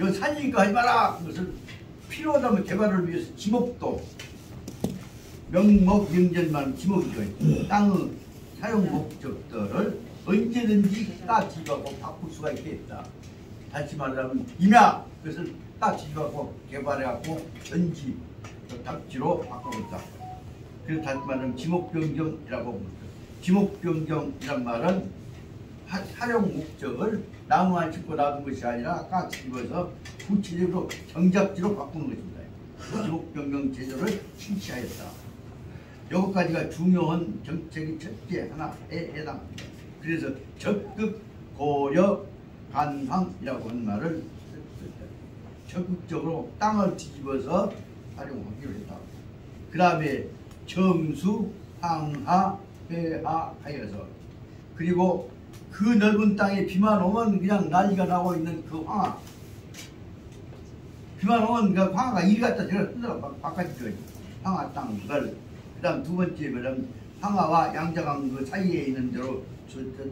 요 산이니까 하지 마라 그것을 필요하다면 개발을 위해서 지목도 명목 명전만 지목이죠. 땅의 사용 목적들을 언제든지 다 뒤집어갖고 바꿀 수가 있겠다. 다시 말하면 임야 그것을 다 뒤집어갖고 개발해갖고 전지 답지로 바꾸겠다. 그래서 다시 말하면 지목변경이라고 합니다. 지목변경이란 말은 사용 목적을 나무만 심고 놔둔 것이 아니라 다 뒤집어서 구체적으로 경작지로 바꾸는 것입니다. 지목변경 제도를 실시하였다. 여기까지가 중요한 정책의 첫째 하나에 해당합니다. 그래서 적극 고려 간항이라고 하는 말을 적극적으로 땅을 뒤집어서 활용하기로 했다. 그 다음에 정수, 항하, 회하하여서, 그리고 그 넓은 땅에 비만 오면 그냥 난리가 나고 있는 그 황하, 비만 오면 그 황하가 이리 갔다 저리 흘러 바깥에 황하 땅을, 그 다음 두 번째 뭐냐면 황하와 양자강 그 사이에 있는 대로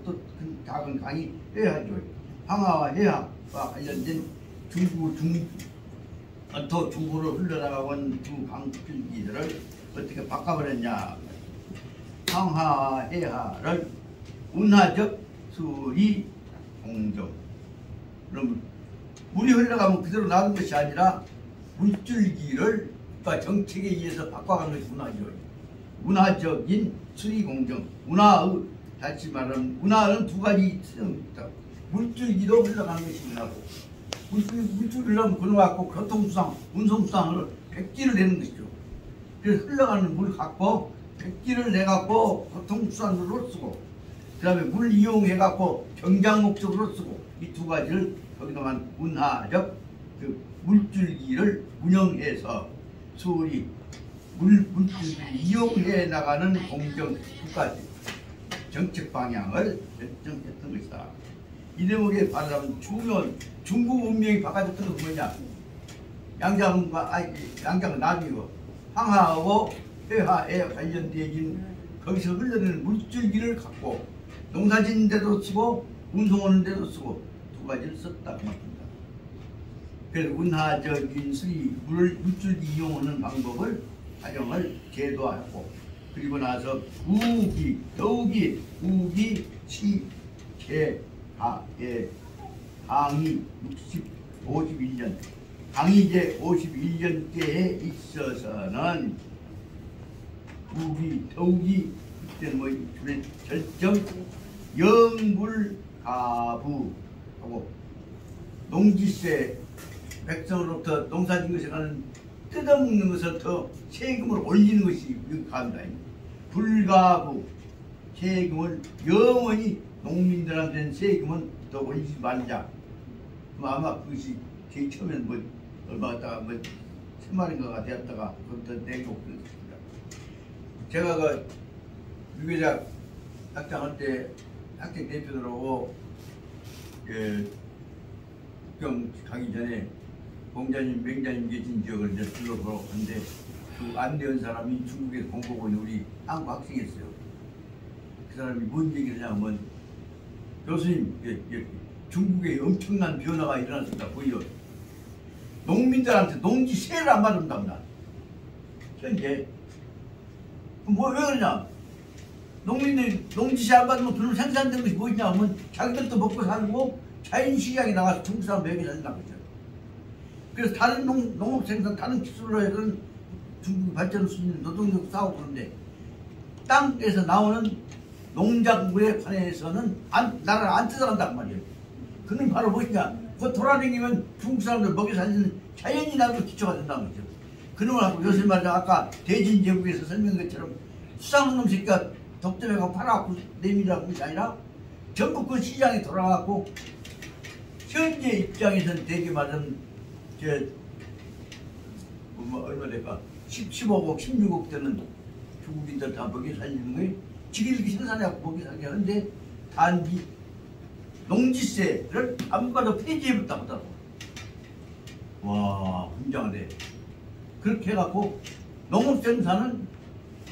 또 작은 강이 회하죠. 황하와 회하와 관련된 중부로 흘러나가온 두 강줄기들을 어떻게 바꿔버렸냐. 황하, 회하를 운하적 수리 공정. 그럼 물이 흘러가면 그대로 놔둔 것이 아니라 물줄기를 국가 정책에 의해서 바꿔가는 것이 운하죠. 운하적인 수리 공정. 운하의 다시 말하면 운하는 두 가지 있습니다. 물줄기도 흘러가는 것이 운하고, 물줄기 흘러가면 그걸 갖고 교통수상, 운송수상으로 백지를 내는 것이죠. 그래서 흘러가는 물 갖고 백지를 내갖고 교통수단으로 쓰고, 그 다음에 물 이용해갖고 경장 목적으로 쓰고, 이 두 가지를 거기다만 운하적 그 물줄기를 운영해서 수리 물줄기 이용해 나가는 공정 국가 정책 방향을 결정했던 것이다. 이 대목에 말하자면 중요한 중국 문명이 바꿔줬던 것은 뭐냐? 양장은 나비고 황하하고 회하에 관련되어진 거기서 흘러내는 물줄기를 갖고 농사짓는 데도 쓰고 운송하는 데도 쓰고 두 가지를 썼다 그 말입니다. 그래서 운하적인 수리 물줄기 이용하는 방법을 활용을 제도하고, 그리고 나서 더욱이 우기 시제하에 강의 51년 강의제 51년째에 있어서는 더욱이 그때는 뭐 결정 영불가부하고 농지세 백성으로부터 농사진 것에 가는 뜯어먹는 것을 더 세금을 올리는 것이 가입니다. 불가부 세금을 영원히 농민들한테는 세금은 더 올리지 말자. 아마 그것이 제일 처음에는 뭐 얼마 갖다가 뭐 3마리인가가 되었다가 그것도 내고 그랬습니다. 제가 그 유교자 학장할 때 학생 대표들하고 국경 가기 전에 공자님, 맹자님 계신 지역을 이제 둘러보러 갔는데 그 안대현 사람이 중국에서 공부하고 있는 우리 한국 학생이었어요. 그 사람이 뭔 얘기를 하냐면 교수님, 중국에 엄청난 변화가 일어났습니다. 보여. 농민들한테 농지세를 안 받는답니다. 현재. 뭐 왜 그러냐? 농민들이 농지세 안 받으면 그런 생산된 것이 뭐냐 하면 자기들도 먹고 살고 자연시장에 나가서 중국 사람 먹이 살린다고 했죠. 그래서 다른 농업 생산, 다른 기술로 해서는 중국 발전 수준 노동력 싸우고 그런데 땅에서 나오는 농작물에 관해서는 나라를 안 뜯어간단 말이에요. 그는 바로 무엇이냐? 그거 돌아다니면 중국 사람들 먹여 살리는 자연이 나도 기초가 된다는 거죠. 그놈을 하고 요새 말이야 아까 대진제국에서 설명한 것처럼 수상한 놈 새끼가 독점해가고 팔아갖고 내밀라고 하는 게 아니라 전부 그 시장에 돌아가고 현재 입장에서는 되게 말하면 얼마 될까 15억 16억 되는 중국인들 다 먹여 살리는 거예요. 지들끼리 생산해갖고 먹여 살게 하는데 단지 농지세를 안 받아 폐지해버렸다고 하더라고. 와 굉장하네. 그렇게 해갖고 농업생산은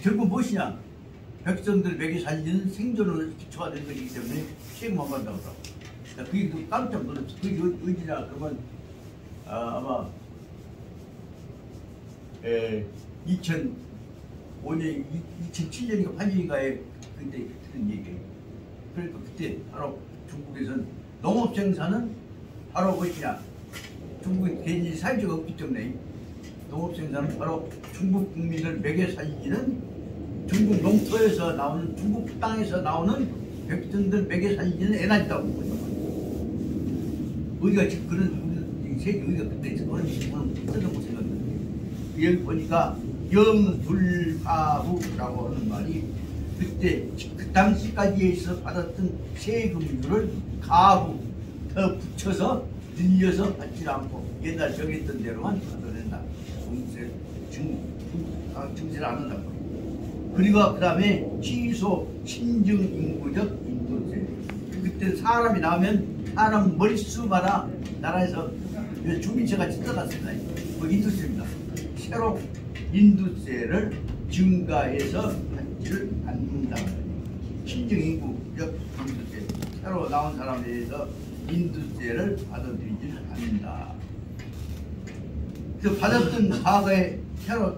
결국 무엇이냐? 백성들 먹여 살리는 생존을 기초가 되는 것이기 때문에 세금만 받는다고 하더라고. 그게 깜짝 놀랐어. 그게 어디냐 그러면 아마 2005년, 2007년인가 8년인가에 그때 들은 얘기예요. 그러니까 그때 바로 중국에서는 농업 생산은 바로 무엇이냐? 중국에 개인이 사회주의가 없기 때문에 농업 생산은 바로 중국 국민을 먹여 살리는 중국 농토에서 나오는 중국 땅에서 나오는 백성들 먹여 살리는 에너지라고 보는 거예요. 우리가 지금 그런 세계 우리가 그때 그런 식으로 쓰는 생각했는데 여기 보니까 영불가후라고 하는 말이 그때 그 당시까지에서 받았던 세금률을 가후 더 붙여서 늘려서 받지 않고 옛날 정했던 대로만 받아낸다. 증세를 안 한다고. 그리고 그 다음에 취소 신증인구적 인도세. 그때 사람이 나오면 사람 머릿수마다 나라에서 주민세가 찢어갔습니다. 그 인도세입니다. 새로 인도세를 증가해서 받지를 않는다. 신증인구적 인도세. 새로 나온 사람에 대해서 인도세를 받아들이지는 않는다. 그 받았던 과거에 새로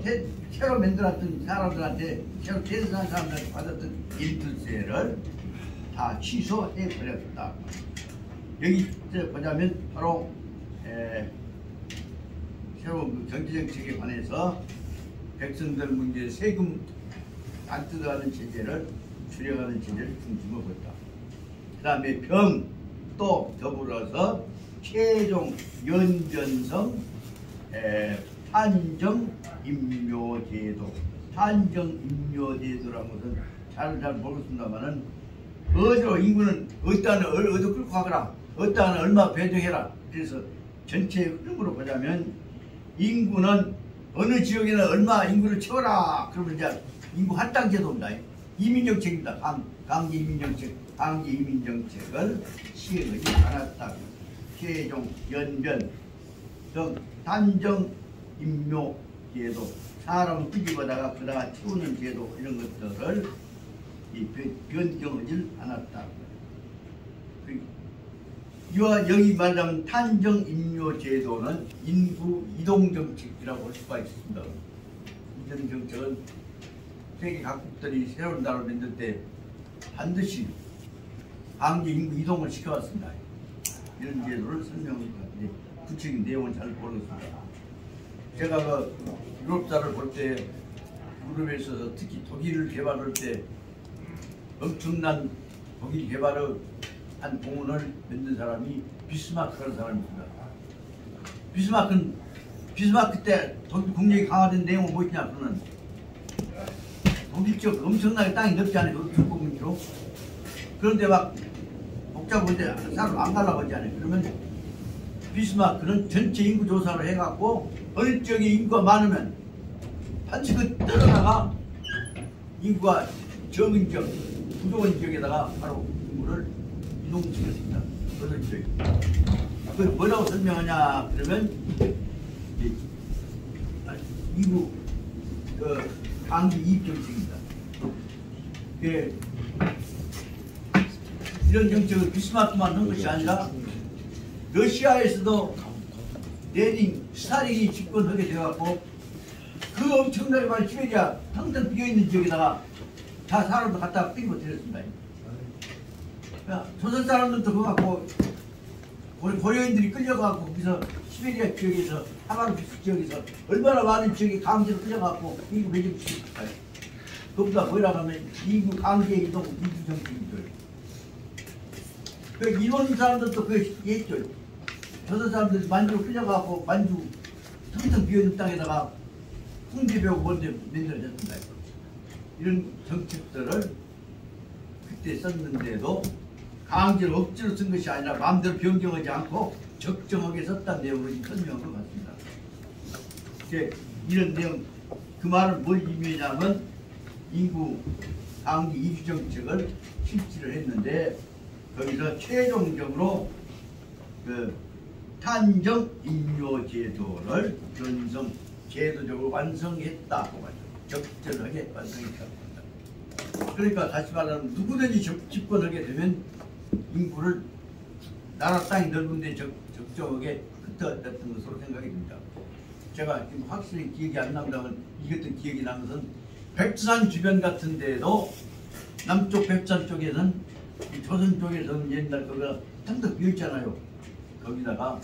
만들었던 사람들한테 새로 계산한 사람들한테 받았던 인도세를 다 취소해 버렸다. 여기 보자면 바로 새로운 그 경제정책에 관해서 백성들 문제 세금 안 뜯어가는 체제를 줄여가는 체제를 중심으로 뒀다. 그 다음에 병 또 더불어서 최종 연변성 탄정임묘제도. 탄정임묘제도라는 것은 잘 모르겠습니다만은 어디로 인구는 어디다 끌고 가거라, 어디다 얼마 배정해라. 그래서 전체 흐름으로 보자면 인구는 어느 지역에는 얼마 인구를 채워라. 그러면 이제 인구 할당제도입니다. 이민정책입니다. 강제 이민정책을 시행하지 않았다. 최종 연변 등 단정 임묘제도, 사람을 뒤집어다가 그다가 채우는 제도 이런 것들을 변경하지 않았다. 이와 여기 말하면 탄정 임묘제도는 인구 이동 정책이라고 할 수가 있습니다. 이런 정책은 세계 각국들이 새로운 나라를 만들 때 반드시 강제 인구 이동을 시켜왔습니다. 이런 제도를 설명할 것 같은데 구체적인 내용은 잘 모르겠습니다. 제가 그 유럽사를 볼 때 유럽에 있어서 특히 독일을 개발할 때 엄청난 독일 개발을 한 공헌을 만든 사람이 비스마크라는 사람입니다. 비스마크 때 독일 국력이 강화된 내용은 무엇이냐? 그러면 독일 쪽 엄청나게 땅이 넓지 않아요. 중국민으로. 그런데 막 복잡한데 사람 안 가려고 하지 않아요. 그러면 비스마크는 전체 인구 조사를 해갖고 어느 지역에 인구가 많으면 반드시 그 떨어다가 인구가 적은 지역, 부족한 지역에다가 바로 인구를 이동시켰습니다. 어느 지역에. 그 뭐라고 설명하냐 그러면 인구 강기 이입 정책입니다. 이런 정책을 비스마크만 한 것이 아니라 러시아에서도 레닌, 스탈린이 집권하게 되어갖고 그 엄청나게 많은 시베리아 항상 비어있는 지역에다가 다 사람도 갖다가 삐고 데렸습니다. 조선 사람들도 그거 갖고 고려인들이 끌려가고 거기서 시베리아 지역에서 하바르피스 지역에서 얼마나 많은 지역에 강제로 끌려가고 인구 매집시켰을까요? 그보다 뭐라고 하면 인구 강제 이동 민주 정책이죠. 그 일본 사람들도 그거 얘기했죠. 조선 사람들이 만주로 끌려가고 만주 텅텅 비어있는 땅에다가 홍제벽 먼저 만들어졌습니다. 이런 정책들을 그때 썼는데도 강제로 억지로 쓴 것이 아니라 마음대로 변경하지 않고 적정하게 썼다는 내용으로 설명한 것 같습니다. 이런 내용, 그 말은 뭘 의미하냐면 인구 강기 이주 정책을 실시를 했는데 거기서 최종적으로 그 탄정 임료 제도를 제도적으로 완성했다고 말이죠. 적절하게 완성했다고 합니다. 그러니까 다시 말하면 누구든지 집권하게 되면 인구를 나라 땅이 넓은데 적정하게 흩어졌던 것으로 생각이 듭니다. 제가 지금 확실히 기억이 안 난다면 이것도 기억이 난 것은 백두산 주변 같은 데에도 남쪽 백두산 쪽에는 조선 쪽에서는 옛날 거기가 탕탕 비어있잖아요. 거기다가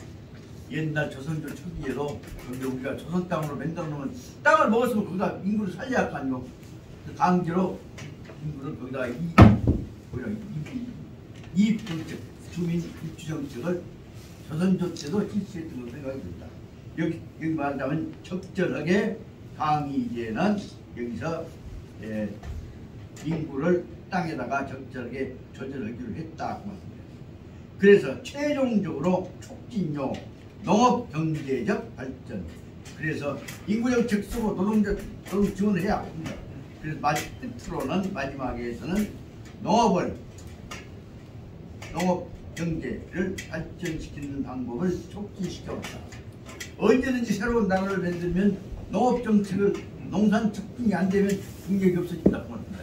옛날 조선조 초기에도 거기 우리가 조선 땅으로 만들어 놓으면 땅을 먹었으면 거기다 인구를 살려야 할 거 아니고 강제로 인구를 거기다가 이입정책, 주민 입주정책을 조선조 때도 실시했던 것으로 생각이 듭니다. 여기 말하자면 적절하게 강의제는 여기서 인구를 땅에다가 적절하게 조절하기로 했다고 말씀드립니다. 그래서 최종적으로 촉진요 농업경제적 발전, 그래서 인구정책 쓰고 노동 지원을 해야 합니다. 그래서 끝으로는 마지막에서는 농업경제를 발전시키는 방법을 촉진시켜왔다. 언제든지 새로운 나라를 만들면 농업정책을 농산 촉진이 안 되면 능력이 없어진다고 합니다.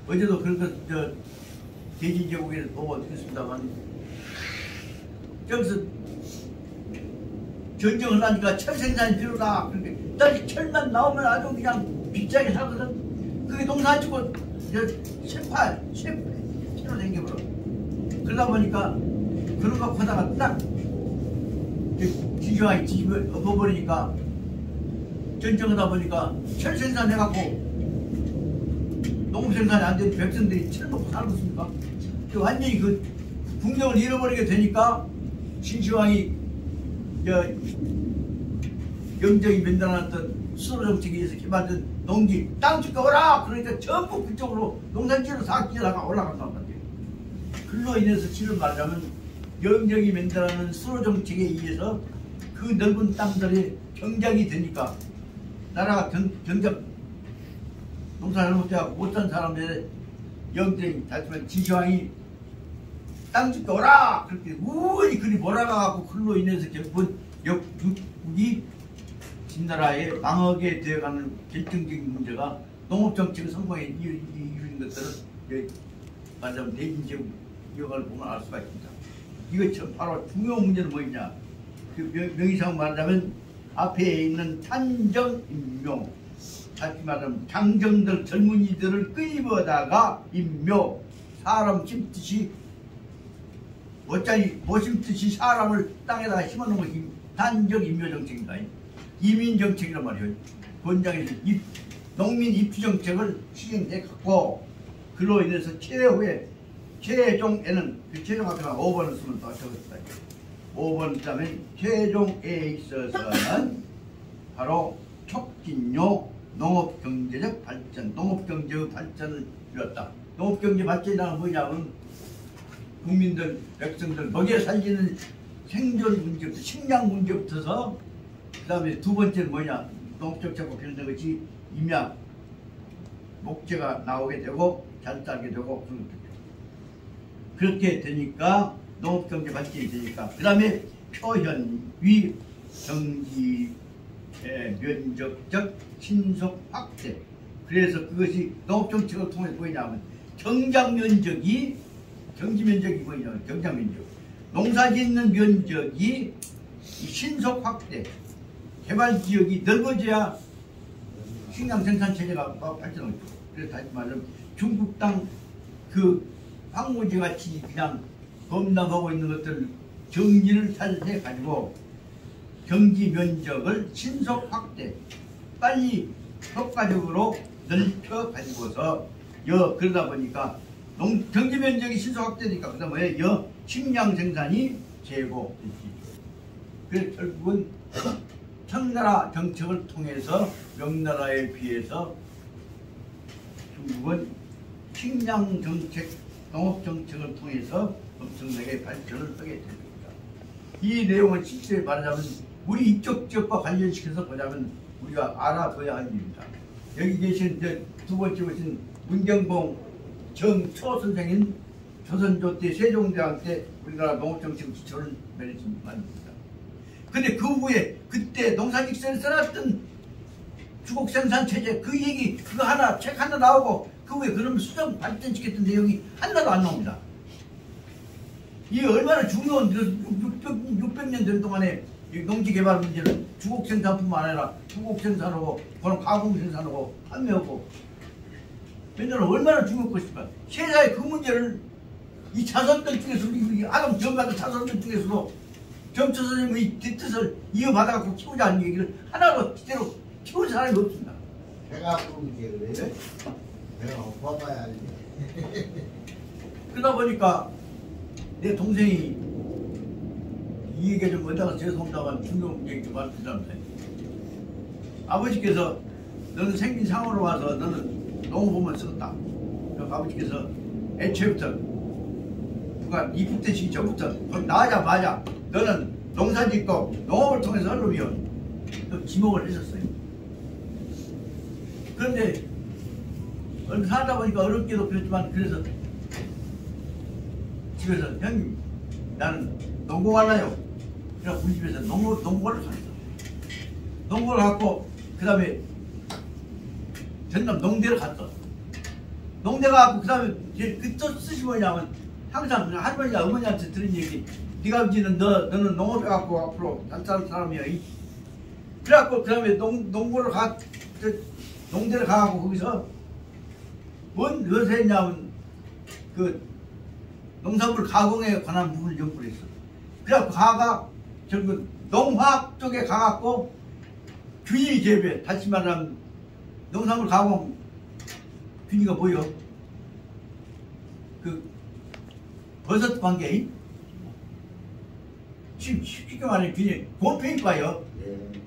어제도 그런 거 대진제국에서 보고 드렸습니다만 여기서 전쟁을 하니까 철 생산이 필요다. 그렇게 딸이 철만 나오면 아주 그냥 빗자게 살거든. 그게 농사 짓고 쇠로 생겨버려. 그러다 보니까 그런 거 하다가 딱 지주왕이 집을 엎어버리니까 전쟁하다 보니까 철 생산해갖고 농업 생산이 안 되는 백성들이 철 먹고 살고 있습니까? 완전히 그 국력을 잃어버리게 되니까 신시황이 영정이 만들어놨던 수로 정책에 의해서 개발된 농지 땅 줄까 오라! 그러니까 전부 그쪽으로 농산지로 사기다가 올라간단 말이에요. 그로 인해서 지금 말하자면 영정이 만들어놓은 수로 정책에 의해서 그 넓은 땅들이 경작이 되니까 나라가 경작 농사를 못해갖고 못한 사람들의 영정이 다시 말해 진시황이 땅 줄까 오라! 그렇게 우리 그리 몰아가갖고 그로 인해서 결국은 역국이 진나라에 망하게 되어가는 결정적인 문제가 농업정책 성공에 이루는 것들을 말하자면 대진제국 역할을 보면 알 수가 있습니다. 이거 바로 중요한 문제는 뭐냐? 그 명의상 말하자면 앞에 있는 탄정임묘, 다시 말하면 장정들 젊은이들을 끄집어다가 임묘, 사람 심듯이 어차피 못 심듯이 사람을 땅에다가 심어놓은 것이 단정임묘정책입니다. 이민정책이란 말이에요. 본장에서 농민 입주정책을 시행해갖고 그로 인해서 최종에는 그 최종 앞에가 5번을 쓰면 더 적었다. 5번 다음에 최종에 있어서는 바로 촉진요 농업경제적 발전, 농업경제의 발전을 이뤘다. 농업경제 발전이란 뭐냐면 국민들, 백성들 먹여 살리는 생존 문제부터 식량 문제부터서 그 다음에 두 번째는 뭐냐 농업정책과 관련된 것이 임야 목재가 나오게 되고 잘 살게 되고 그렇게 되니까 농업경제 발전이 되니까 그 다음에 표현위 경지 면적적 신속 확대 그래서 그것이 농업정책을 통해 보이냐면 경작면적이 경지면적이 뭐냐 경작면적 농사짓는 면적이 신속 확대 개발지역이 넓어져야 식량 생산 체제가 발전하죠. 그래서 다시 말하면 중국 땅 그 황무지 같이 그냥 범람하고 있는 것들 정지를 잘 해가지고 경지 면적을 신속 확대 빨리 효과적으로 넓혀 가지고서 그러다 보니까 경지 면적이 신속 확대되니까 그다음에 식량 생산이 제고 그래서 결국은 청나라 정책을 통해서 명나라에 비해서 중국은 식량 정책, 농업 정책을 통해서 엄청나게 발전을 하게 됩니다. 이 내용은 실제 말하자면 우리 이쪽 지역과 관련시켜서 보자면 우리가 알아둬야 할 일입니다. 여기 계신 두 번째 오신 문경봉 정초 선생인 조선조 때 세종대왕 때 우리나라 농업정책 기초를 내리신 분입니다. 근데 그 후에 그때 농사직선에 써놨던 주곡생산체제 그 얘기 그거 하나 책 하나 나오고 그 후에 그럼 수정 발전시켰던 내용이 하나도 안 나옵니다. 이게 얼마나 중요한 600년 된 동안에 농지개발 문제는 주곡생산뿐만 아니라 주곡생산하고 그런 가공생산하고 판매하고 맨날 얼마나 중요한 것인가. 세상에 그 문제를 이 자손들 중에서 우리 아담 전받은 자손들 중에서도 정처 선생님의 뜻을 이어받아갖고 키우자는 얘기를 하나로 제대로 키운 사람이 없습니다. 배가 부르는 게 그래? 내가 봐봐야 알지. 그러다 보니까 내 동생이 이 얘기가 좀 어디다가 죄송합니다만 중요한 얘기 좀 말씀드렸는데 아버지께서 너는 생긴 상으로 와서 너는 농업부만 썼다. 그러니까 아버지께서 애초부터 누가 입국 되시기 전부터 나자마자 너는 농사짓고 농업을 통해서 하려면 또 지목을 했었어요. 그런데 얼마 살다 보니까 어렵게도 그랬지만 그래서 집에서 형님 나는 농구할래요. 그래서 우리 집에서 농구를 갔어. 농구를 갖고 그 다음에 전남 농대를 갔어. 농대 가고 그 다음에 그 뜻이 뭐냐면 항상 할머니가 어머니한테 들은 얘기 네가 아버지는 너는 농업해 갖고 앞으로 잘 사는 사람이야. 그래갖고 그 다음에 농구를 농대를 가고 거기서 뭔 요새 했냐면 그 농산물 가공에 관한 부분을 연구를 했어. 그래갖고 가가 결국 농화학 쪽에 가갖고 균이 재배 다시 말하면 농산물 가공 균이가 뭐요? 그 버섯 관계인 쉽게 말하면 균이 곰팡이과요.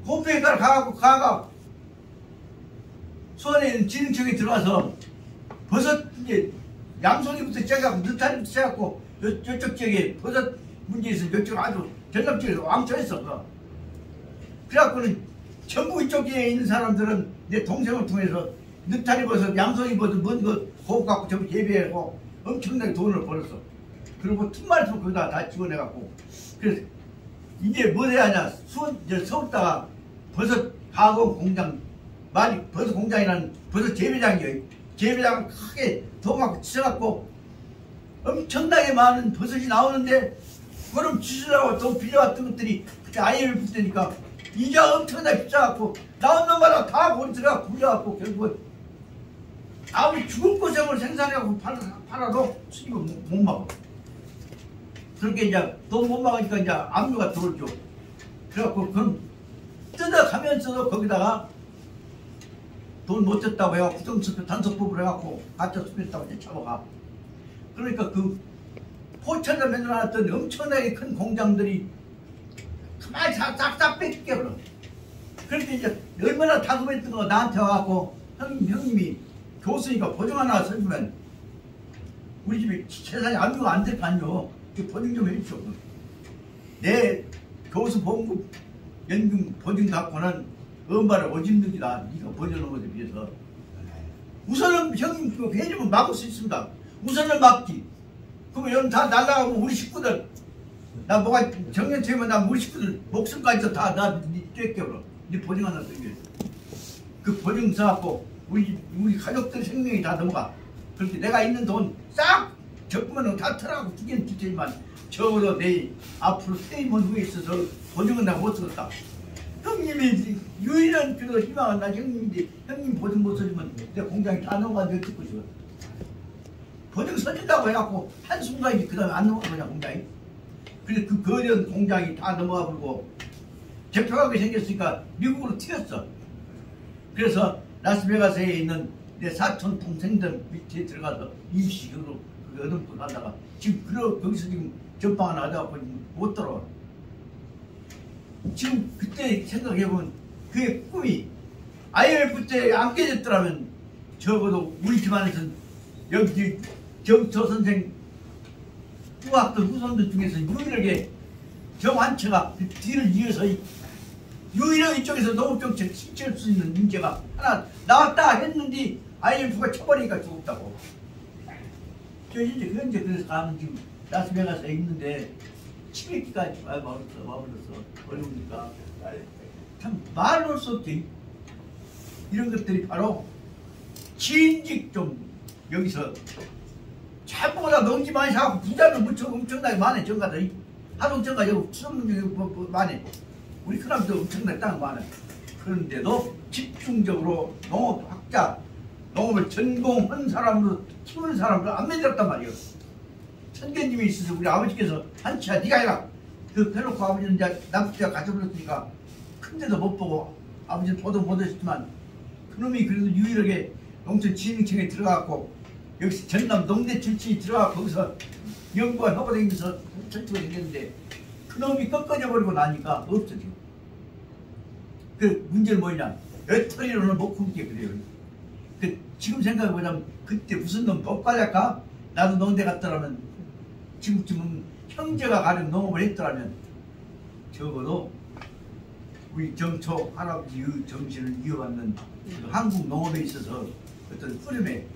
곰팡이과를 가갖고 가가 수원에 있는 진흥청에 들어와서 버섯 이제 양송이부터 시작하고 느타리부터 시작하고 저쪽 지역에 버섯 문제 있어서 이쪽 아주 전남 쪽에서 왕초했어. 그래갖고는 전부 이쪽에 있는 사람들은 내 동생을 통해서 느타리 버섯, 양송이 버섯 뭔거 고급 갖고 전부 재배하고 엄청나게 돈을 벌었어. 그리고 틈말씀 거기다 다 집어내갖고 그래서 이제 뭐 해야 하냐 서울다가 버섯 가공 공장 많이 버섯 공장이라는 버섯 재배장이에요. 재배장을 크게 돈 갖고 치셔갖고 엄청나게 많은 버섯이 나오는데 그럼 주시라고 돈 빌려왔던 것들이 그때 IMF 때니까 이자 엄청나게 비싸갖고 나온 놈마다 다 고리 들어가 굴려갖고 결국은 아무리 죽을 고생을 생산해갖고 팔아도 수입을 못 막아. 그렇게 이제 돈 못 막으니까 이제 압류가 들어오죠. 그래갖고 그럼 뜯어가면서도 거기다가 돈 못 줬다고 해갖고 부정수표 단속법을 해갖고 가짜 수표했다고 이제 잡아가. 그러니까 그 포천에 만들어놨던 엄청나게 큰 공장들이 가만히 싹싹 뺏겨버려. 그렇게 이제 얼마나 다급했던 거 나한테 와갖고 형님이 교수니까 보증 하나 써주면 우리 집에 재산이 압류가 안 될 거 아니오. 보증 좀 해주시오. 내 교수 봉급 연금 보증 갖고는 엄마를 오진득이다. 네가 버려놓은 것에 비해서 우선은 형님 그 해주면 막을 수 있습니다. 우선은 막지. 그러면 여러분 다 날라가고 우리 식구들 나 뭐가 정년퇴임은 나 우리 식구들 목숨까지 다나 떼껴버려. 네 보증 하나 쓰기 그 보증 써갖고 우리 가족들 생명이 다 넘어가. 그렇게 내가 있는 돈 싹 적금은 다 털어가고 두개는 주지만 적어도 내일 앞으로 퇴임한 후에 있어서 보증은 내가 못 쓰겠다. 형님이 유일한 그 희망은 나 형님인데 형님 보증 못 써주면 내 공장이 다 넘어가는데 어쩔 것이오. 보증 써준다고 해갖고 한순간에 그 다음에 안 넘어가냐 공장이. 그래서 그 거대한 공장이 다 넘어가 버리고 대표하게 생겼으니까 미국으로 튀었어. 그래서 라스베가스에 있는 내 사촌 동생들 밑에 들어가서 임시적으로 그 어둠도 가다가 지금 거기서 지금 전방 하나 하다가 못 들어와. 지금 그때 생각해보면 그의 꿈이 IMF 때 안 깨졌더라면 적어도 우리 집안에서는 여기 저 선생 후학들 후손들 중에서 유일하게 정한처가 그 뒤를 이어서 유일하게 이쪽에서 농업정책 실천할 수 있는 인재가 하나 나왔다 했는데 IMF가 쳐버리니까 죽었다고. 저 이제 현재 그래서 가면 지금 라스베가스에 있는데 7일까지 와버렸어. 어려우니까 참 말할 수 없지. 이런 것들이 바로 진직 좀 여기서 자꾸보다 농지 많이 사고 부자는 무척 엄청나게 많아. 정가들 하동 정가 여기 수성동 많아. 우리 큰아버지도 엄청나게 땅 많아. 그런데도 집중적으로 농업학자 농업을 전공한 사람으로 키우는 사람들 안 만들었단 말이에요. 천견님이 있어서 우리 아버지께서 한치야 네가 해라. 그 해놓고 아버지는 이제 남편이가 가져버렸으니까 큰데도 못 보고 아버지는 보도 못했지만 그놈이 그래도 유일하게 농촌진흥청에 들어가고 여기서 전남 농대 출신이 들어가 거기서 연구가 허가되면서 철치가 생겼는데 그놈이 꺾어져 버리고 나니까 없어져. 그 문제는 뭐냐? 외톨이로는 못 품게 그래요. 그 지금 생각해보자면 그때 무슨 놈 복과작가? 나도 농대 갔더라면 지금쯤은 형제가 가령 농업을 했더라면 적어도 우리 정초 할아버지의 정신을 이어받는 그 한국 농업에 있어서 어떤 흐름에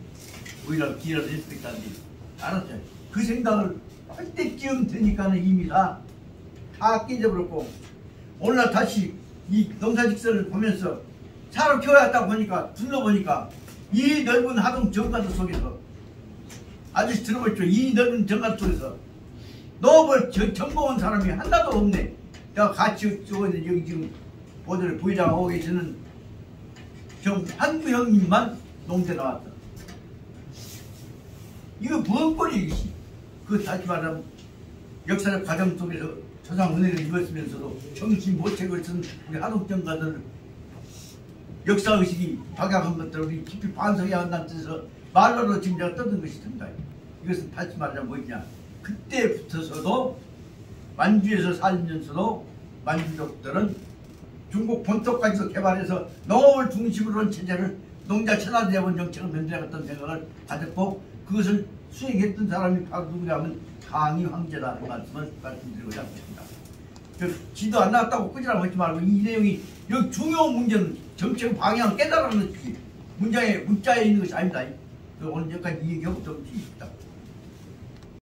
우리가 기여를 했을 때까지 알았죠. 그 생각을 할 때쯤 되니까는 이미 다 깨져버렸고 오늘날 다시 이 농사직설을 보면서 사람 키워야겠다고 보니까 둘러보니까 이 넓은 하동 정가도 속에서 아저씨 들어보십시오. 이 넓은 정가도 속에서 농업을 전공한 사람이 하나도 없네. 내가 같이 찍어있는 여기 지금 모델을 부회장하고 계시는 한구 형님만 농대 나왔다. 이거 무슨 꼴이 이것이? 그 다시 말하면 역사적 과정 속에서 조상 은혜를 입었으면서도 정신 못 채고 있던 우리 하동정가들 역사의식이 박약한 것들을 우리 깊이 반성해야 한다는 뜻에서 말로도 지금 제가 떠든 것이됩니다. 이것은 다시 말하자면 뭐냐? 그때부터서도 만주에서 살면서도 만주족들은 중국 본토까지도 개발해서 농업을 중심으로 한 체제를 농자 천하대원 정책을 만들어갔다는 생각을 가졌고 그것을 수행했던 사람이 바로 누구냐면 강희 황제다. 그 말씀을 말씀드리고자 합니다. 지도 안 나왔다고 꾸지라고 하지 말고 이 내용이 여기 중요한 문제는 정책 방향을 깨달아는 문자에 있는 것이 아닙니다. 오늘 여기까지 이 얘기하고 좀 있다.